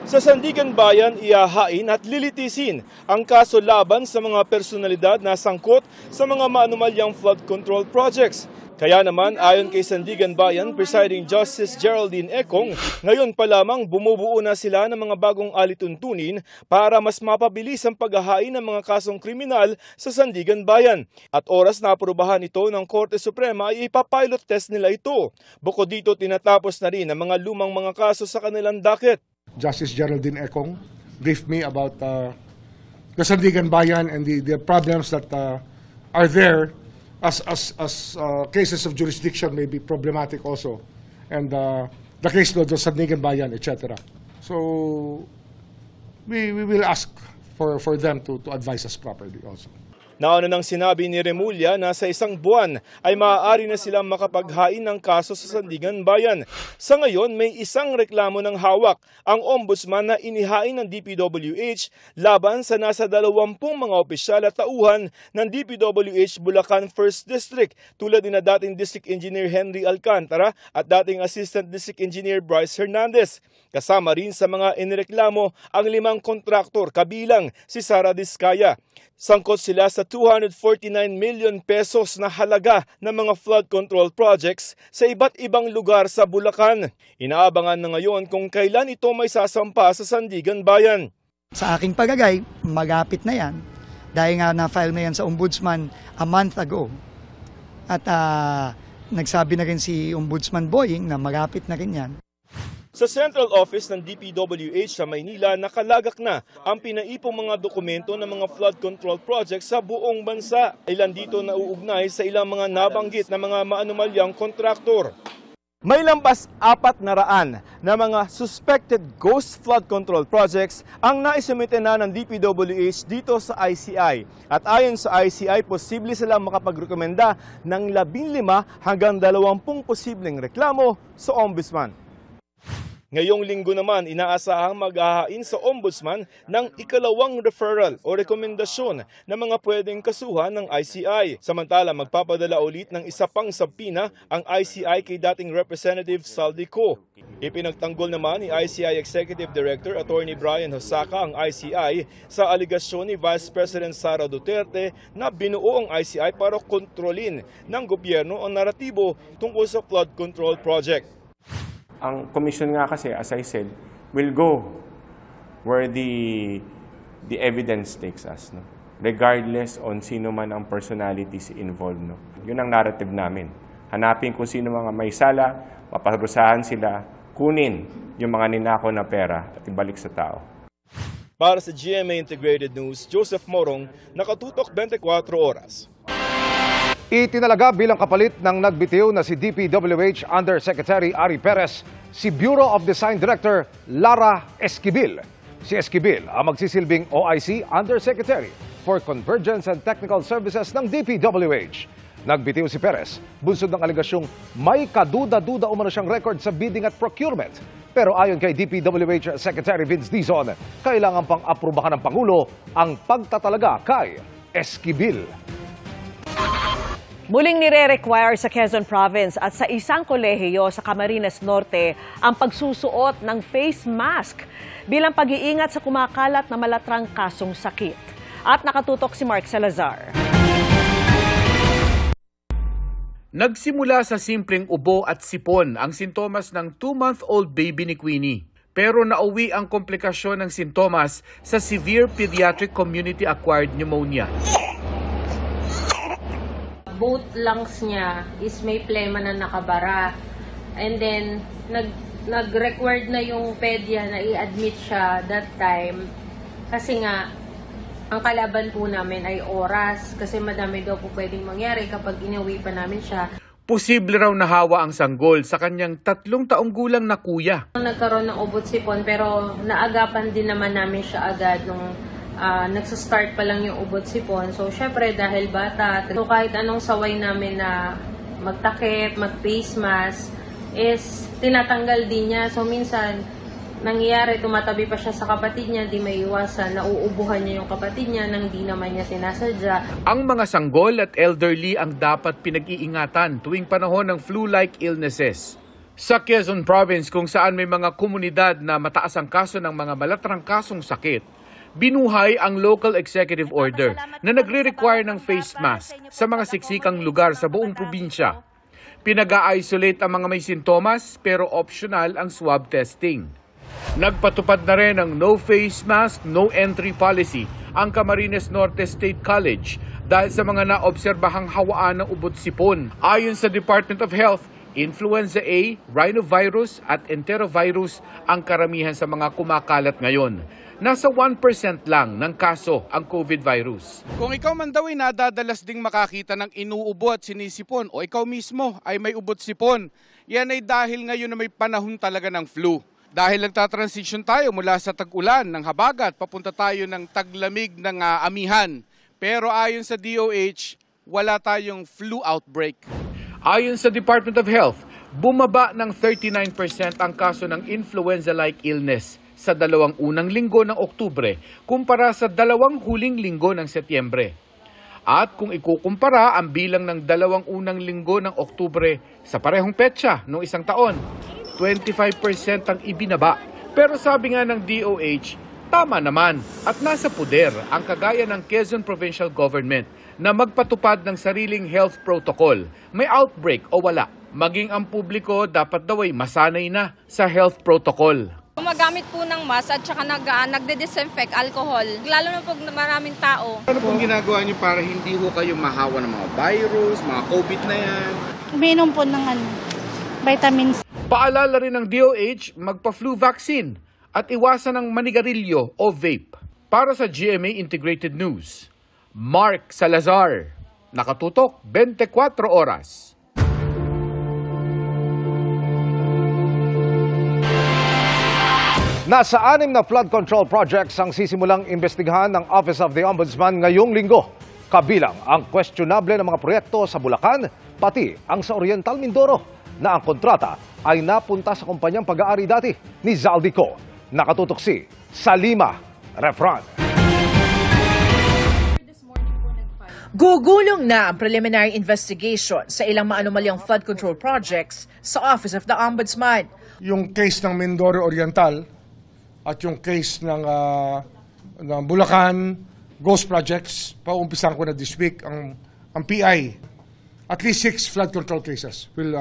Sa Sandigan Bayan, ihahain at lilitisin ang kaso laban sa mga personalidad na sangkot sa mga maanumalyang flood control projects. Kaya naman, ayon kay Sandigan Bayan Presiding Justice Geraldine Econg, ngayon pa lamang bumubuo na sila ng mga bagong alituntunin para mas mapabilis ang paghahain ng mga kasong kriminal sa Sandigan Bayan. At oras na aprubahan ito ng Korte Suprema ay ipapilot test nila ito. Bukod dito, tinatapos na rin ang mga lumang mga kaso sa kanilang docket. Justice Geraldine Econg briefed me about the Sandigan Bayan and the problems that are there as cases of jurisdiction may be problematic also, and the caseload of Sandigan Bayan, etc. So we will ask for them to advise us properly also. Nauna nang sinabi ni Remulla na sa isang buwan ay maaari na silang makapaghain ng kaso sa Sandigan Bayan. Sa ngayon, may isang reklamo ng hawak ang ombudsman na inihain ng DPWH laban sa nasa 20 mga opisyal at tauhan ng DPWH Bulacan 1st District tulad ni na dating District Engineer Henry Alcantara at dating Assistant District Engineer Bryce Hernandez. Kasama rin sa mga inireklamo ang 5 kontraktor kabilang si Sara Diskaya. Sangkot sila sa 249 million pesos na halaga ng mga flood control projects sa iba't ibang lugar sa Bulacan. Inaabangan na ngayon kung kailan ito may sasampa sa Sandigan Bayan. Sa aking pagagay, magapit na yan. Dahil nga na-file na yan sa Ombudsman a month ago. At nagsabi na rin si Ombudsman Boying na magapit na rin yan. Sa Central Office ng DPWH sa Maynila, nakalagak na ang pinaipong mga dokumento ng mga flood control projects sa buong bansa. Ilan dito nauugnay sa ilang mga nabanggit na mga maanumalyang kontraktor. May lampas 400 na mga suspected ghost flood control projects ang naisumite na ng DPWH dito sa ICI. At ayon sa ICI, posible silang makapagrekomenda ng 15 hanggang 20 posibleng reklamo sa Ombudsman. Ngayong linggo naman, inaasahang mag-ahain sa Ombudsman ng ikalawang referral o rekomendasyon ng mga pwedeng kasuhan ng ICI. Samantala, magpapadala ulit ng isa pang sabpina ang ICI kay dating Representative Saldico. Ipinagtanggol naman ni ICI Executive Director Attorney Brian Hosaka ang ICI sa aligasyon ni Vice President Sara Duterte na binuo ang ICI para kontrolin ng gobyerno ang naratibo tungkol sa flood control project. Ang commission nga kasi, as I said, will go where the evidence takes us, no? Regardless on sino man ang personalities involved. No? Yun ang narrative namin. Hanapin kung sino mga may sala, paparusahan sila, kunin yung mga ninakaw na pera at ibalik sa tao. Para sa GMA Integrated News, Joseph Morong, nakatutok 24 oras. Itinalaga bilang kapalit ng nagbitiw na si DPWH Undersecretary Ari Perez si Bureau of Design Director Lara Esquibil. Si Esquibil ang magsisilbing OIC Undersecretary for Convergence and Technical Services ng DPWH. Nagbitiw si Perez, bunsod ng aligasyong may kaduda-duda umano siyang record sa bidding at procurement. Pero ayon kay DPWH Secretary Vince Dizon, kailangan pang aprubahan ng Pangulo ang pagtatalaga kay Esquibil. Muling nire-require sa Quezon Province at sa isang kolehiyo sa Camarines Norte ang pagsusuot ng face mask bilang pag-iingat sa kumakalat na malatrang kasong sakit. At nakatutok si Mark Salazar. Nagsimula sa simpleng ubo at sipon ang sintomas ng 2-month-old baby ni Queenie. Pero nauwi ang komplikasyon ng sintomas sa severe pediatric community-acquired pneumonia. Both lungs niya is may plema na nakabara. And then, nag-required na yung pedya na i-admit siya that time. Kasi nga, ang kalaban po namin ay oras. Kasi madami daw po pwedeng mangyari kapag inuwi pa namin siya. Posible raw nahawa ang sanggol sa kanyang 3 taong gulang na kuya. Nagkaroon ng ubot sipon pero naagapan din naman namin siya agad nung nagsastart pa lang yung ubot sipon. So, syempre, dahil bata, so kahit anong saway namin na magtakip, mag-face mask, is tinatanggal din niya. So, minsan, nangyayari, tumatabi pa siya sa kapatid niya, di may iwasan, nauubuhan niya yung kapatid niya nang di naman niya sinasadya. Ang mga sanggol at elderly ang dapat pinag-iingatan tuwing panahon ng flu-like illnesses. Sa Quezon Province, kung saan may mga komunidad na mataas ang kaso ng mga malatrang kasong sakit, binuhay ang local executive order na nagre-require ng face mask sa mga siksikang lugar sa buong probinsya. Pinag-a-isolate ang mga may sintomas pero optional ang swab testing. Nagpatupad na rin ng no face mask, no entry policy ang Camarines Norte State College dahil sa mga naobserbahang hawaan ng ubot sipon. Ayon sa Department of Health, influenza A, rhinovirus at enterovirus ang karamihan sa mga kumakalat ngayon. Nasa 1% lang ng kaso ang COVID virus. Kung ikaw man daw ay nadadalas ding makakita ng inuubot, sinisipon o ikaw mismo ay may ubot sipon, yan ay dahil ngayon na may panahon talaga ng flu. Dahil nagtatransition tayo mula sa tag-ulan ng habagat, papunta tayo ng taglamig ng amihan. Pero ayon sa DOH, wala tayong flu outbreak. Ayon sa Department of Health, bumaba ng 39% ang kaso ng influenza-like illness sa 2 unang linggo ng Oktubre kumpara sa 2 huling linggo ng Setyembre. At kung ikukumpara ang bilang ng 2 unang linggo ng Oktubre sa parehong petsa noong isang taon, 25% ang ibinaba. Pero sabi nga ng DOH, tama naman at nasa puder ang kagaya ng Quezon Provincial Government na magpatupad ng sariling health protocol, may outbreak o wala. Maging ang publiko dapat daw ay masanay na sa health protocol. Gumagamit po ng mask at saka nagde-disinfect alcohol, lalo na pag maraming tao. Ano pong ginagawa niyo para hindi ho kayo mahawa ng mga virus, mga COVID na yan? Uminom po ng vitamins. Paalala rin ng DOH, magpa-flu vaccine at iwasan ng manigarilyo o vape. Para sa GMA Integrated News, Mark Salazar, nakatutok 24 oras. Nasa 6 na flood control projects ang sisimulang imbestigahan ng Office of the Ombudsman ngayong linggo. Kabilang ang questionable na mga proyekto sa Bulacan, pati ang sa Oriental Mindoro, na ang kontrata ay napunta sa kumpanyang pag-aari dati ni Zaldico. Nakatutok si Salima Refran. Gugulong na ang preliminary investigation sa ilang maanumalyang flood control projects sa Office of the Ombudsman. Yung case ng Mindoro Oriental at yung case ng Bulacan Ghost Projects, paumpisan ko na this week ang PI. At least 6 flood control cases will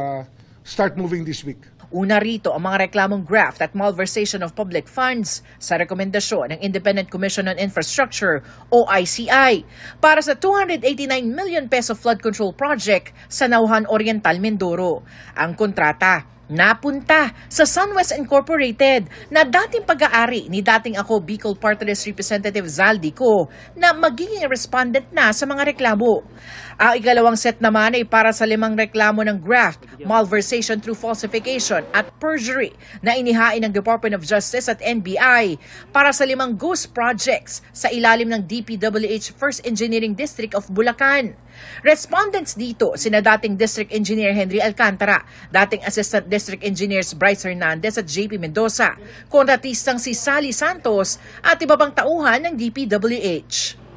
start moving this week. Una rito ang mga reklamong graft at malversation of public funds sa rekomendasyon ng Independent Commission on Infrastructure o ICI para sa 289 million peso flood control project sa Nauhan Oriental, Mindoro. Ang kontrata napunta sa SunWest Incorporated na dating pag-aari ni dating ako Bicol Party List Representative Zaldico na magiging respondent na sa mga reklamo. Ang ikalawang set naman ay para sa 5 reklamo ng graft, malversation through falsification at perjury na inihain ng Department of Justice at NBI para sa 5 ghost projects sa ilalim ng DPWH 1st Engineering District of Bulacan. Respondents dito sina dating District Engineer Henry Alcantara, dating Assistant District Engineers Bryce Hernandez at JP Mendoza, kontratistang si Sally Santos at iba pang tauhan ng DPWH.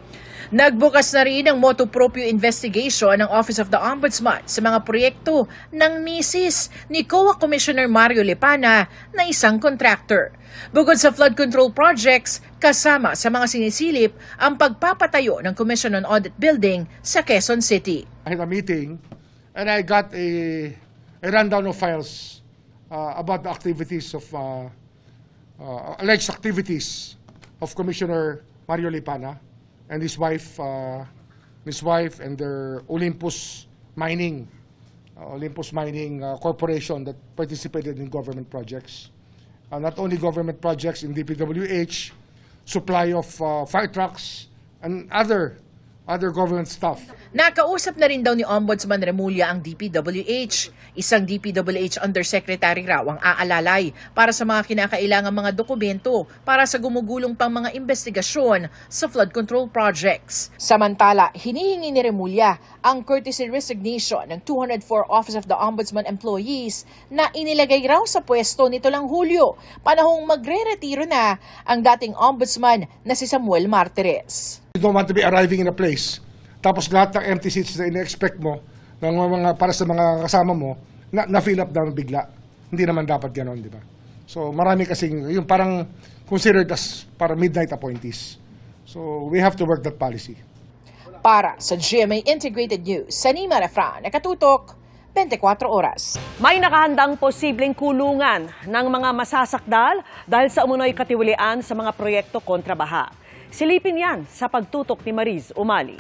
Nagbukas na rin ang motu proprio investigation ng Office of the Ombudsman sa mga proyekto ng misis ni COA Commissioner Mario Lipana na isang contractor. Bukod sa flood control projects, kasama sa mga sinisilip ang pagpapatayo ng Commission on Audit Building sa Quezon City. I had a meeting and I got a rundown of files about the activities of alleged activities of Commissioner Mario Lipana and his wife and their Olympus Mining Corporation that participated in government projects. Not only government projects in DPWH, supply of fire trucks and other government stuff. Nakausap na rin daw ni Ombudsman Remulla ang DPWH. Isang DPWH Undersecretary raw ang aalalay para sa mga kinakailangang mga dokumento para sa gumugulong pang mga investigasyon sa flood control projects. Samantala, hinihingi ni Remulla ang courtesy resignation ng 204 Office of the Ombudsman employees na inilagay raw sa pwesto nito lang Hulyo, panahong magre-retiro na ang dating ombudsman na si Samuel Martires. You don't want to be arriving in a place tapos lahat ng empty seats na ina-expect mo ng mga para sa mga kasama mo na-fill up down bigla. Hindi naman dapat ganoon, di ba? So marami kasing yung parang considered as para midnight appointees. So we have to work that policy. Para sa GMA Integrated News, Salima Refran, nakatutok 24 oras. May nakahandang posibleng kulungan ng mga masasakdal dahil sa umunoy katiwalian sa mga proyekto kontra baha. Silipin yan sa pagtutok ni Mariz Umali.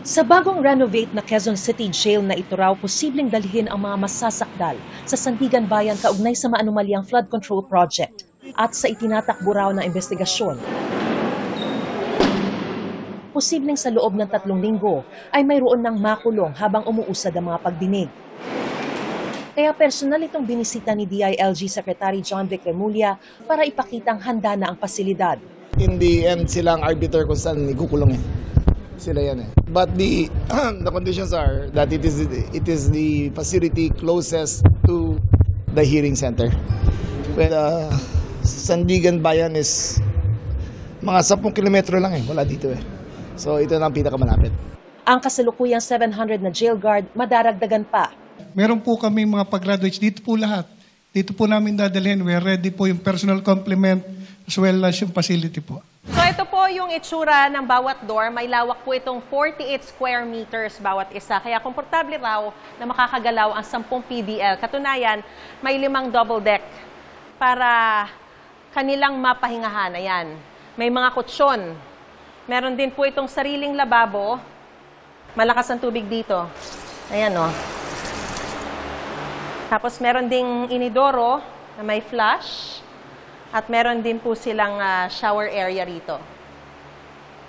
Sa bagong renovate na Quezon City Jail na ito raw, posibleng dalhin ang mga masasakdal sa Sandigan Bayan kaugnay sa maanumalyang flood control project at sa itinatakbo raw na investigasyon. Posibleng sa loob ng 3 linggo ay mayroon ng makulong habang umuusad ang mga pagdinig. Kaya personal itong binisita ni DILG Secretary John Vic Remulla para ipakitang handa na ang pasilidad. In the end, sila ang arbiter kung saan ikukulong eh. Sila yan eh. But the conditions are that it is the facility closest to the hearing center. But Sandigan Bayan is mga 10 kilometro lang eh. Wala dito eh. So ito na ang pinakamalapit. Ang kasalukuyang 700 na jail guard madaragdagan pa. Meron po kami mga pag-graduates. Dito po lahat. Dito po namin dadalhin. We're ready po yung personal complement as well as yung facility po. So ito po yung itsura ng bawat door. May lawak po itong 48 square meters bawat isa. Kaya komportable raw na makakagalaw ang 10 PDL. Katunayan, may 5 double deck para kanilang mapahingahan. Ayan. May mga kutsyon. Meron din po itong sariling lababo. Malakas ang tubig dito. Ayan o. Tapos meron ding inidoro na may flush. At meron din po silang shower area rito.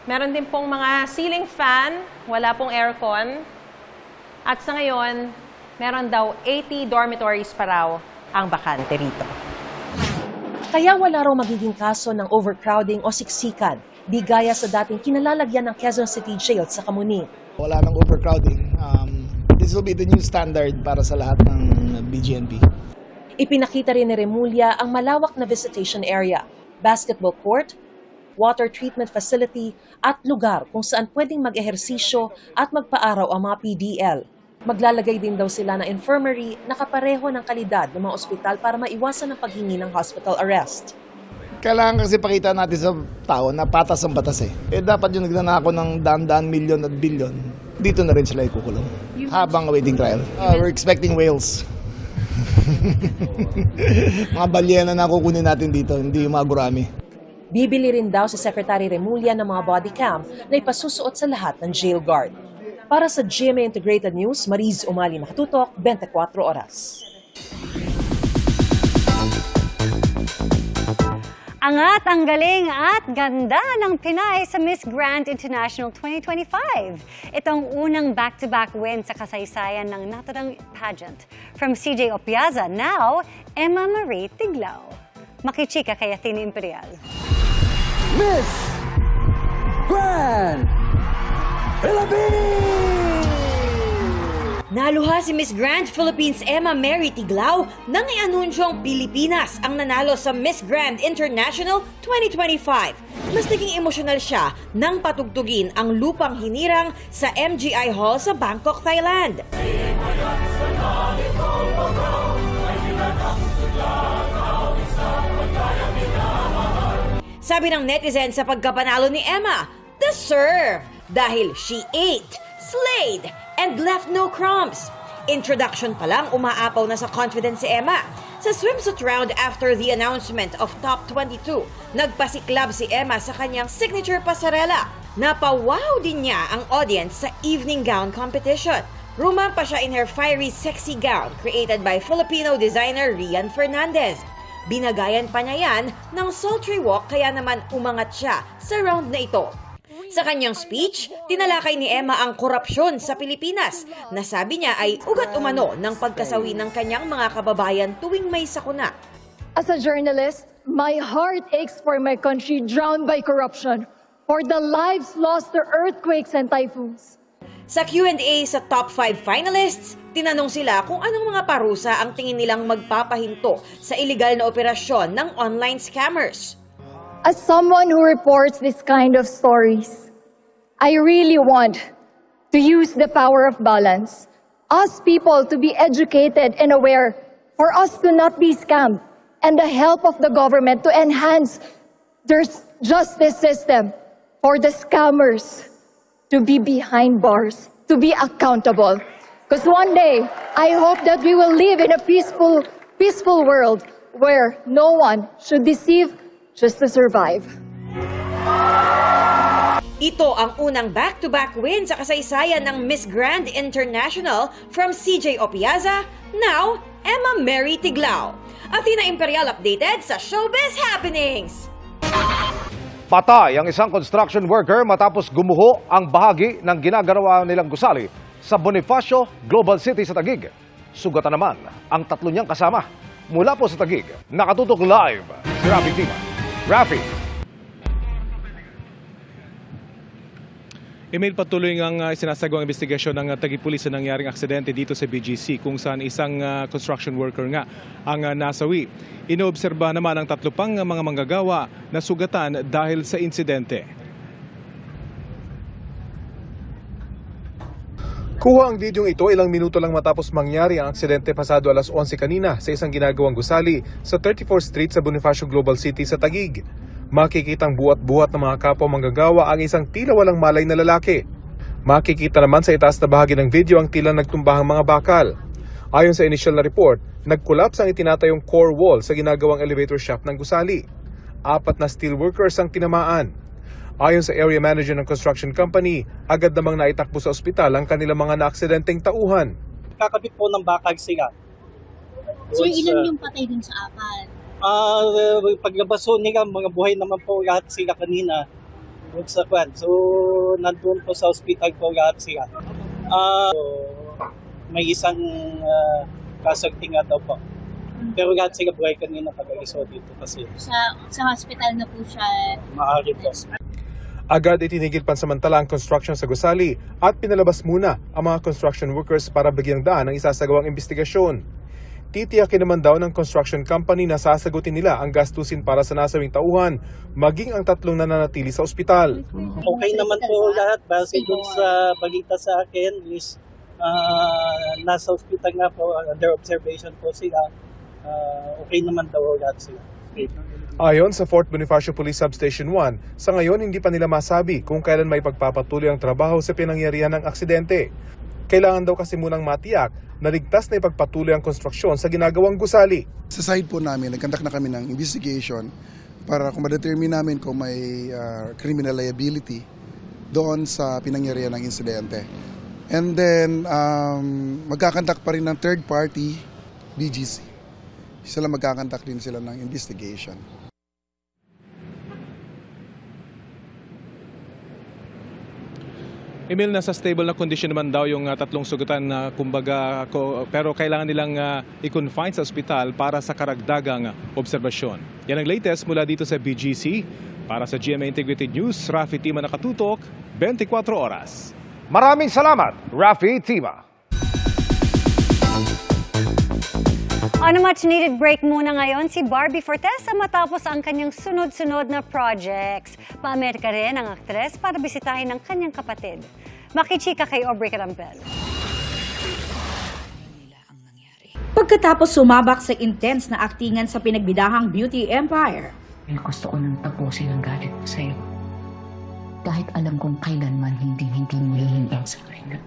Meron din pong mga ceiling fan, wala pong aircon. At sa ngayon, meron daw 80 dormitories pa raw ang bakante rito. Kaya wala raw magiging kaso ng overcrowding o siksikan, di gaya sa dating kinalalagyan ng Quezon City Jail sa Kamuning. Wala nang overcrowding. This will be the new standard para sa lahat ng BGNP. Ipinakita rin ni Remulla ang malawak na visitation area, basketball court, water treatment facility at lugar kung saan pwedeng mag-ehersisyo at magpaaraw ang mga PDL. Maglalagay din daw sila ng infirmary na kapareho ng kalidad ng mga ospital para maiwasan ang paghingi ng hospital arrest. Kailangan kasi pakita natin sa tao na patas ang batas eh. Dapat yung nagnanako ng daan-daan, milyon at bilyon, dito na rin sila ikukulong habang awaiting trial. We're expecting whales. Mga balyena na kukunin natin dito, hindi yung mga gurami. Bibili rin daw si Secretary Remulla ng mga body cam na ipasusuot sa lahat ng jail guard. Para sa GMA Integrated News, Mariz Umali Makatutok, 24 Oras. Angat ang galing at ganda ng Pinay sa Miss Grand International 2025. Itong unang back-to-back win sa kasaysayan ng naturang pageant. From CJ Opiaza, now, Emma Marie Tiglao. Makichika kay Athena Imperial. Miss Grand Philippines! Naluha si Miss Grand Philippines Emma Mary Tiglao nang i-anunsyong Pilipinas ang nanalo sa Miss Grand International 2025. Mas naging emosyonal siya nang patugtugin ang lupang hinirang sa MGI Hall sa Bangkok, Thailand. Sabi ng netizen sa pagkapanalo ni Emma, deserve dahil she ate, slayed, and left no crumbs. Introduction pa lang, umaapaw na sa confidence si Emma. Sa swimsuit round after the announcement of Top 22, nagpasiklab si Emma sa kanyang signature pasarela. Napawaw din niya ang audience sa evening gown competition. Rumampa siya in her fiery sexy gown created by Filipino designer Rian Fernandez. Binagayan pa niya yan ng sultry walk kaya naman umangat siya sa round na ito. Sa kanyang speech, tinalakay ni Emma ang korupsyon sa Pilipinas na sabi niya ay ugat umano ng pagkasawi ng kanyang mga kababayan tuwing may sakuna. As a journalist, my heart aches for my country drowned by corruption, for the lives lost to earthquakes and typhoons. Sa Q&A sa top 5 finalists, tinanong sila kung anong mga parusa ang tingin nilang magpapahinto sa iligal na operasyon ng online scammers. As someone who reports this kind of stories, I really want to use the power of balance, us people to be educated and aware, for us to not be scammed, and the help of the government to enhance their justice system, for the scammers to be behind bars, to be accountable. Because one day, I hope that we will live in a peaceful world where no one should deceive just to survive. Ito ang unang back-to-back win sa kasaysayan ng Miss Grand International from CJ Opiaza, now Emma Mary Tiglao. Athena Imperial updated sa Showbiz Happenings. Patay ang isang construction worker matapos gumuho ang bahagi ng ginagawa nilang gusali sa Bonifacio Global City sa Taguig. Sugatan naman ang tatlo niyang kasama. Mula po sa Taguig, nakatutok live si Rafi Tima. Rafi. Email patuloy ang sinasagawang investigasyon ng Taguig Police sa nangyaring aksidente dito sa BGC kung saan isang construction worker nga ang nasawi. Inoobserba naman ang tatlo pang mga manggagawa na sugatan dahil sa insidente. Kuha ang bidyong ito ilang minuto lang matapos mangyari ang aksidente pasado alas 11 kanina sa isang ginagawang gusali sa 34th Street sa Bonifacio Global City sa Taguig. Makikitang buhat-buhat ng mga kapwa manggagawa ang isang tila walang malay na lalaki. Makikita naman sa itaas na bahagi ng video ang tila nagtumbahang mga bakal. Ayon sa initial na report, nagkolaps ang itinatayong core wall sa ginagawang elevator shaft ng gusali. 4 na steel workers ang tinamaan. Ayon sa area manager ng construction company, agad namang naitakbo sa ospital ang kanilang mga naaksidenteng tauhan. Kakabit po ng bakal sila. So ilan yung patay dun sa 4? Paglabas po nila, mga buhay naman po lahat sila kanina. Sa kwan. So nandun po sa ospital po lahat sila. May isang kasagtinga daw po. Pero lahat sila buhay kanina pag-alis dito kasi Sa hospital na po siya. maaari po. Agad itinigil pansamantala ang construction sa gusali at pinalabas muna ang mga construction workers para bigyang daan ang isasagawang investigasyon. Titiyakin naman daw ng construction company na sasagutin nila ang gastusin para sa nasawing tauhan, maging ang 3 nananatili sa ospital. Okay naman po lahat. Base dun sa balita sa akin is nasa ospital nga po, under observation po sila. Okay naman daw lahat sila. Ayon sa Fort Bonifacio Police Substation 1, sa ngayon hindi pa nila masabi kung kailan may pagpapatuloy ang trabaho sa pinangyarihan ng aksidente. Kailangan daw kasi munang matiyak na ligtas na ipagpatuloy ang konstruksyon sa ginagawang gusali. Sa side po namin, nagkandak na kami ng investigation para kung ma-determine namin kung may criminal liability doon sa pinangyarihan ng insidente. And then, magkakandak pa rin ng third party, BGC. Sila magkakandak din sila ng investigation. Emil, nasa stable na condition naman daw yung 3 sugatan na kumbaga, pero kailangan nilang i-confine sa ospital para sa karagdagang obserbasyon. Yan ang latest mula dito sa BGC. Para sa GMA Integrated News, Rafi Tima nakatutok, 24 oras. Maraming salamat, Rafi Tima. On a much-needed break muna ngayon si Barbie Fortesa matapos ang kanyang sunod-sunod na projects. Pa-Amerika rin ang aktres para bisitahin ng kanyang kapatid. Makichika kay Aubrey Carampel. Pagkatapos sumabak sa intense na aktingan sa pinagbidahang beauty empire, gusto ko nang tapusin ang galit ko sa'yo. Kahit alam kong kailanman hindi mo hihingan sa akin.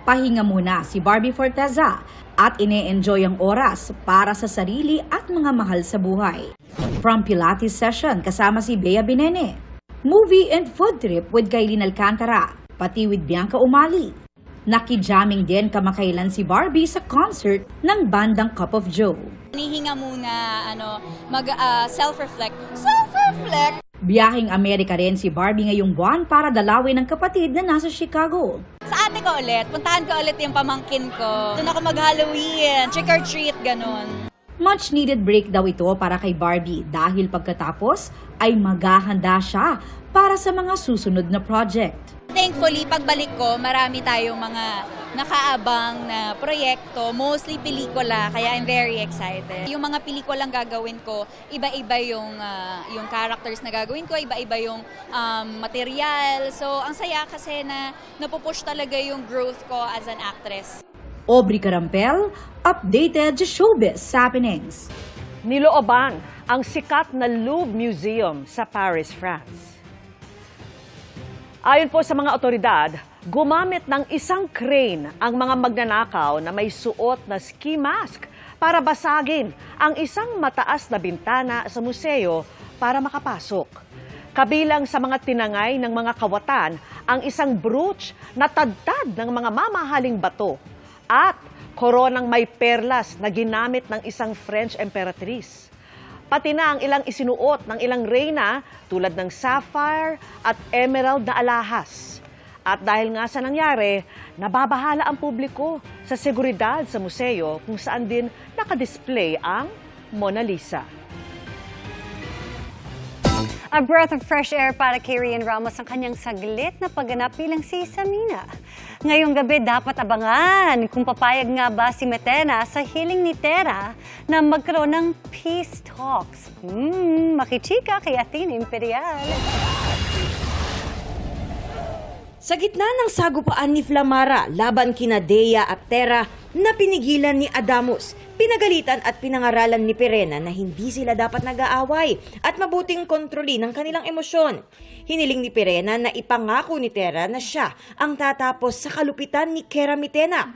Pahinga muna si Barbie Fortesa at ine-enjoy ang oras para sa sarili at mga mahal sa buhay. From Pilates session kasama si Bea Binene, movie and food trip with Kailin Alcantara, pati with Bianca Umali. Naki-jamming din kamakailan si Barbie sa concert ng bandang Cup of Joe. Hinihinga muna, self-reflect. Self-reflect! Biyaheng Amerika rin si Barbie ngayong buwan para dalawin ng kapatid na nasa Chicago. Sa ate ko ulit, puntahan ko ulit yung pamangkin ko. Doon ako mag-Halloween, trick or treat, ganun. Much needed break daw ito para kay Barbie dahil pagkatapos ay maghahanda siya para sa mga susunod na project. Thankfully, pagbalik ko, marami tayong mga nakaabang na proyekto, mostly pelikula, kaya I'm very excited. Yung mga pelikulang gagawin ko, iba-iba yung characters na gagawin ko, iba-iba yung material. So, ang saya kasi na napupush talaga yung growth ko as an actress. Aubrey Carampel, updated showbiz happenings. Nilooban ang sikat na Louvre Museum sa Paris, France. Ayon po sa mga otoridad, gumamit ng isang crane ang mga magnanakaw na may suot na ski mask para basagin ang isang mataas na bintana sa museo para makapasok. Kabilang sa mga tinangay ng mga kawatan ang isang brooch na tadtad ng mga mamahaling bato at koronang may perlas na ginamit ng isang French emperatrice. Pati na ang ilang isinuot ng ilang reyna tulad ng sapphire at emerald na alahas. At dahil nga sa nangyari, nababahala ang publiko sa seguridad sa museo kung saan din nakadisplay ang Mona Lisa. A breath of fresh air para kay Rian Ramos ang kanyang saglit na pagganap bilang si Samina. Ngayong gabi dapat abangan kung papayag nga ba si Metena sa hiling ni Tera na magkaroon ng peace talks. Makichika kay Athena Imperial. Sa gitna ng sagupaan ni Flamara laban kina Dea at Tera na pinigilan ni Adamus, pinagalitan at pinangaralan ni Pirena na hindi sila dapat nag-aaway at mabuting kontrolin ang kanilang emosyon. Hiniling ni Pirena na ipangako ni Tera na siya ang tatapos sa kalupitan ni Keramitena.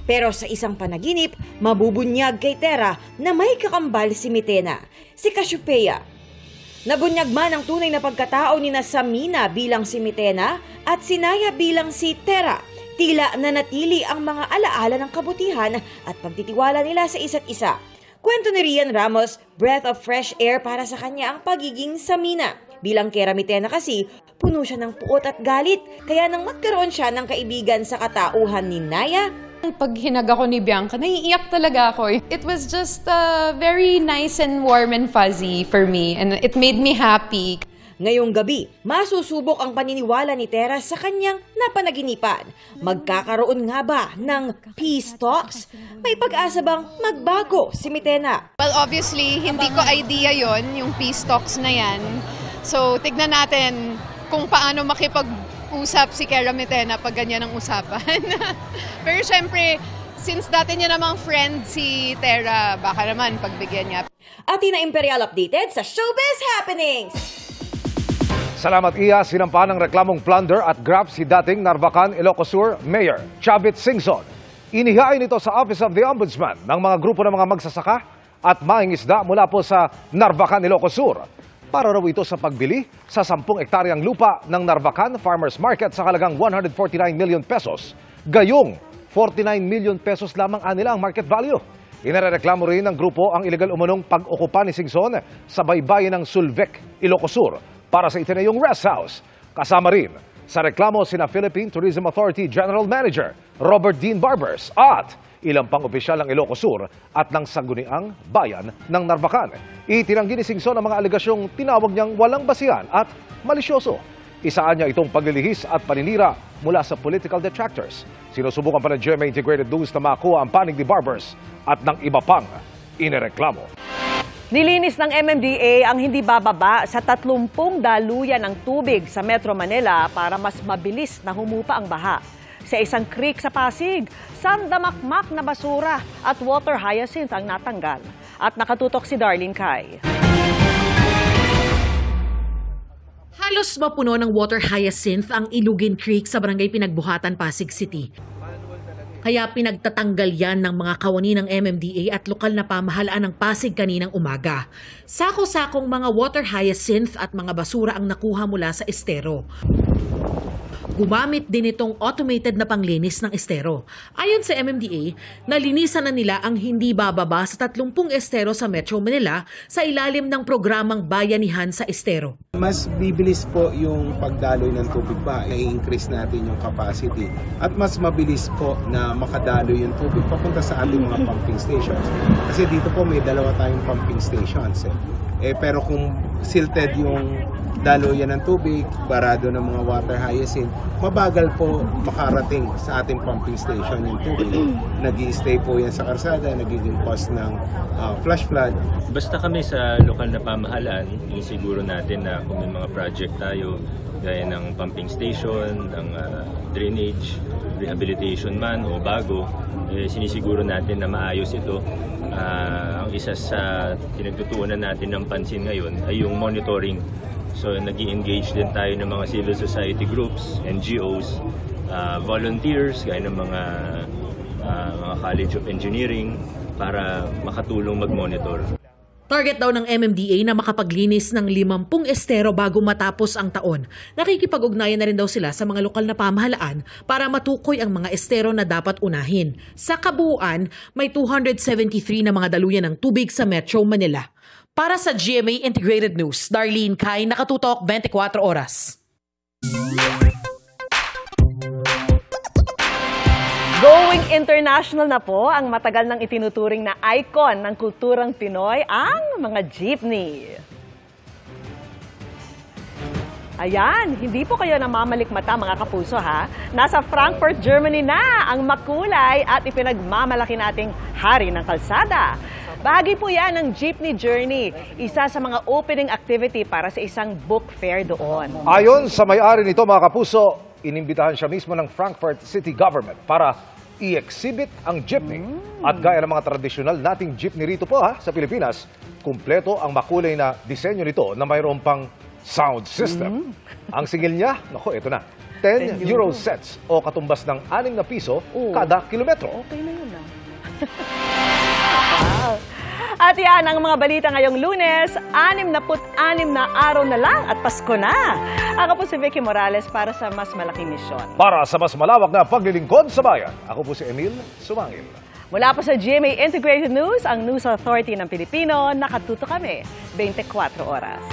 Pero sa isang panaginip, mabubunyag kay Tera na may kakambal si Mitena, si Cassiopeia. Nabunyag man ang tunay na pagkatao ni Samina bilang si Mitena at si Naya bilang si Tera. Tila nanatili ang mga alaala ng kabutihan at pagtitiwala nila sa isa't isa. Kwento ni Rian Ramos, breath of fresh air para sa kanya ang pagiging Samina. Bilang Keramitena kasi, puno siya ng puot at galit. Kaya nang magkaroon siya ng kaibigan sa katauhan ni Naya, Pag hinag ako ni Bianca, naiiyak talaga ako. It was just very nice and warm and fuzzy for me, and it made me happy. Ngayong gabi, masusubok ang paniniwala ni Tera sa kanyang napanaginipan. Magkakaroon nga ba ng peace talks? May pag-asa bang magbago si Mitena? Well, obviously, hindi ko idea yon yung peace talks na yan. So, tignan natin kung paano makipag-usap si Kera Mitena pag ganyan ang usapan. Pero syempre, since dati niya namang friend si Tera, baka naman pagbigyan niya. Atina Imperial updated sa Showbiz Happenings! Salamat Iya, sinampa ng reklamong plunder at graft si dating Narvacan, Ilocos Sur Mayor Chavit Singson. Inihain ito sa Office of the Ombudsman ng mga grupo ng mga magsasaka at mangingisda mula po sa Narvacan, Ilocos Sur. Para raw ito sa pagbili sa 10 hektaryang lupa ng Narvacan Farmers Market sa halagang 149 million pesos. Gayong 49 million pesos lamang anila ang market value. Inareklamo rin ng grupo ang illegal umunong pag-okupa ni Singson sa baybayin ng Sulvec, Ilocos Sur para sa itinayong rest house. Kasama rin sa reklamo sina Philippine Tourism Authority General Manager Robert Dean Barbers at ilang pang opisyal ng Ilocos Sur at ng sangguniang bayan ng Narvacan. Itinanggi ni Singson ang mga alegasyong tinawag niyang walang basihan at malisyoso. Isaan niya itong paglilihis at paninira mula sa political detractors. Sinusubukan pa ng GMA Integrated News na makuha ang panig ni Barbers at ng iba pang inireklamo. Nilinis ng MMDA ang hindi bababa sa 30 daluyan ng tubig sa Metro Manila para mas mabilis na humupa ang baha. Sa isang creek sa Pasig, sandamakmak na basura at water hyacinth ang natanggal. At nakatutok si Darlene Kai. Halos mapuno ng water hyacinth ang Ilugin Creek sa Barangay Pinagbuhatan, Pasig City. Kaya pinagtatanggal yan ng mga kawani ng MMDA at lokal na pamahalaan ng Pasig kaninang umaga. Sako-sakong mga water hyacinth at mga basura ang nakuha mula sa estero. Gumamit din itong automated na panglinis ng estero. Ayon sa MMDA, nalinisan na nila ang hindi bababa sa 30 estero sa Metro Manila sa ilalim ng programang Bayanihan sa Estero. Mas bibilis po yung pagdaloy ng tubig ba, i-increase natin yung capacity at mas mabilis po na makadaloy yung tubig papunta sa ating mga pumping stations. Kasi dito po may 2 tayong pumping stations. Pero kung silted yung daloyan ng tubig, barado ng mga water hyacinth, mabagal po makarating sa ating pumping station yung tubig. Nag-i-stay po yan sa karsada, nagiging cause ng flash flood. Basta kami sa lokal na pamahalaan, siguro natin na kung may mga project tayo, gaya ng pumping station, ng drainage, rehabilitation man o bago, sinisiguro natin na maayos ito. Ang isa sa pinagtutuunan natin ng pansin ngayon ay yung monitoring. So nag-i-engage din tayo ng mga civil society groups, NGOs, volunteers, gaya ng mga College of Engineering para makatulong mag-monitor. Target daw ng MMDA na makapaglinis ng 50 estero bago matapos ang taon. Nakikipag-ugnayan na rin daw sila sa mga lokal na pamahalaan para matukoy ang mga estero na dapat unahin. Sa kabuuan, may 273 na mga daluyan ng tubig sa Metro Manila. Para sa GMA Integrated News, Darlene Kai, nakatutok 24 oras. Going international na po ang matagal nang itinuturing na icon ng kulturang Pinoy, ang mga jeepney. Ayan, hindi po kayo namamalikmata mga kapuso ha. Nasa Frankfurt, Germany na ang makulay at ipinagmamalaki nating hari ng kalsada. Bahagi po yan ng Jeepney Journey, isa sa mga opening activity para sa isang book fair doon. Ayon sa may-ari nito mga kapuso, inimbitahan siya mismo ng Frankfurt City Government para i-exhibit ang jeepney. At gaya ng mga tradisyonal nating jeepney rito po sa Pilipinas, kumpleto ang makulay na disenyo nito na mayroon pang sound system. Ang singil niya, naku, ito na, 10 euro sets o katumbas ng 6 na piso kada kilometro. Okay na yun Wow. At yan ang mga balita ngayong Lunes, 66 na araw na lang at Pasko na. Ako po si Vicky Morales para sa Mas Malaking Misyon. Para sa mas malawak na paglilingkod sa bayan, ako po si Emil Sumangil. Mula po sa GMA Integrated News, ang News Authority ng Pilipino, nakatuto kami 24 oras.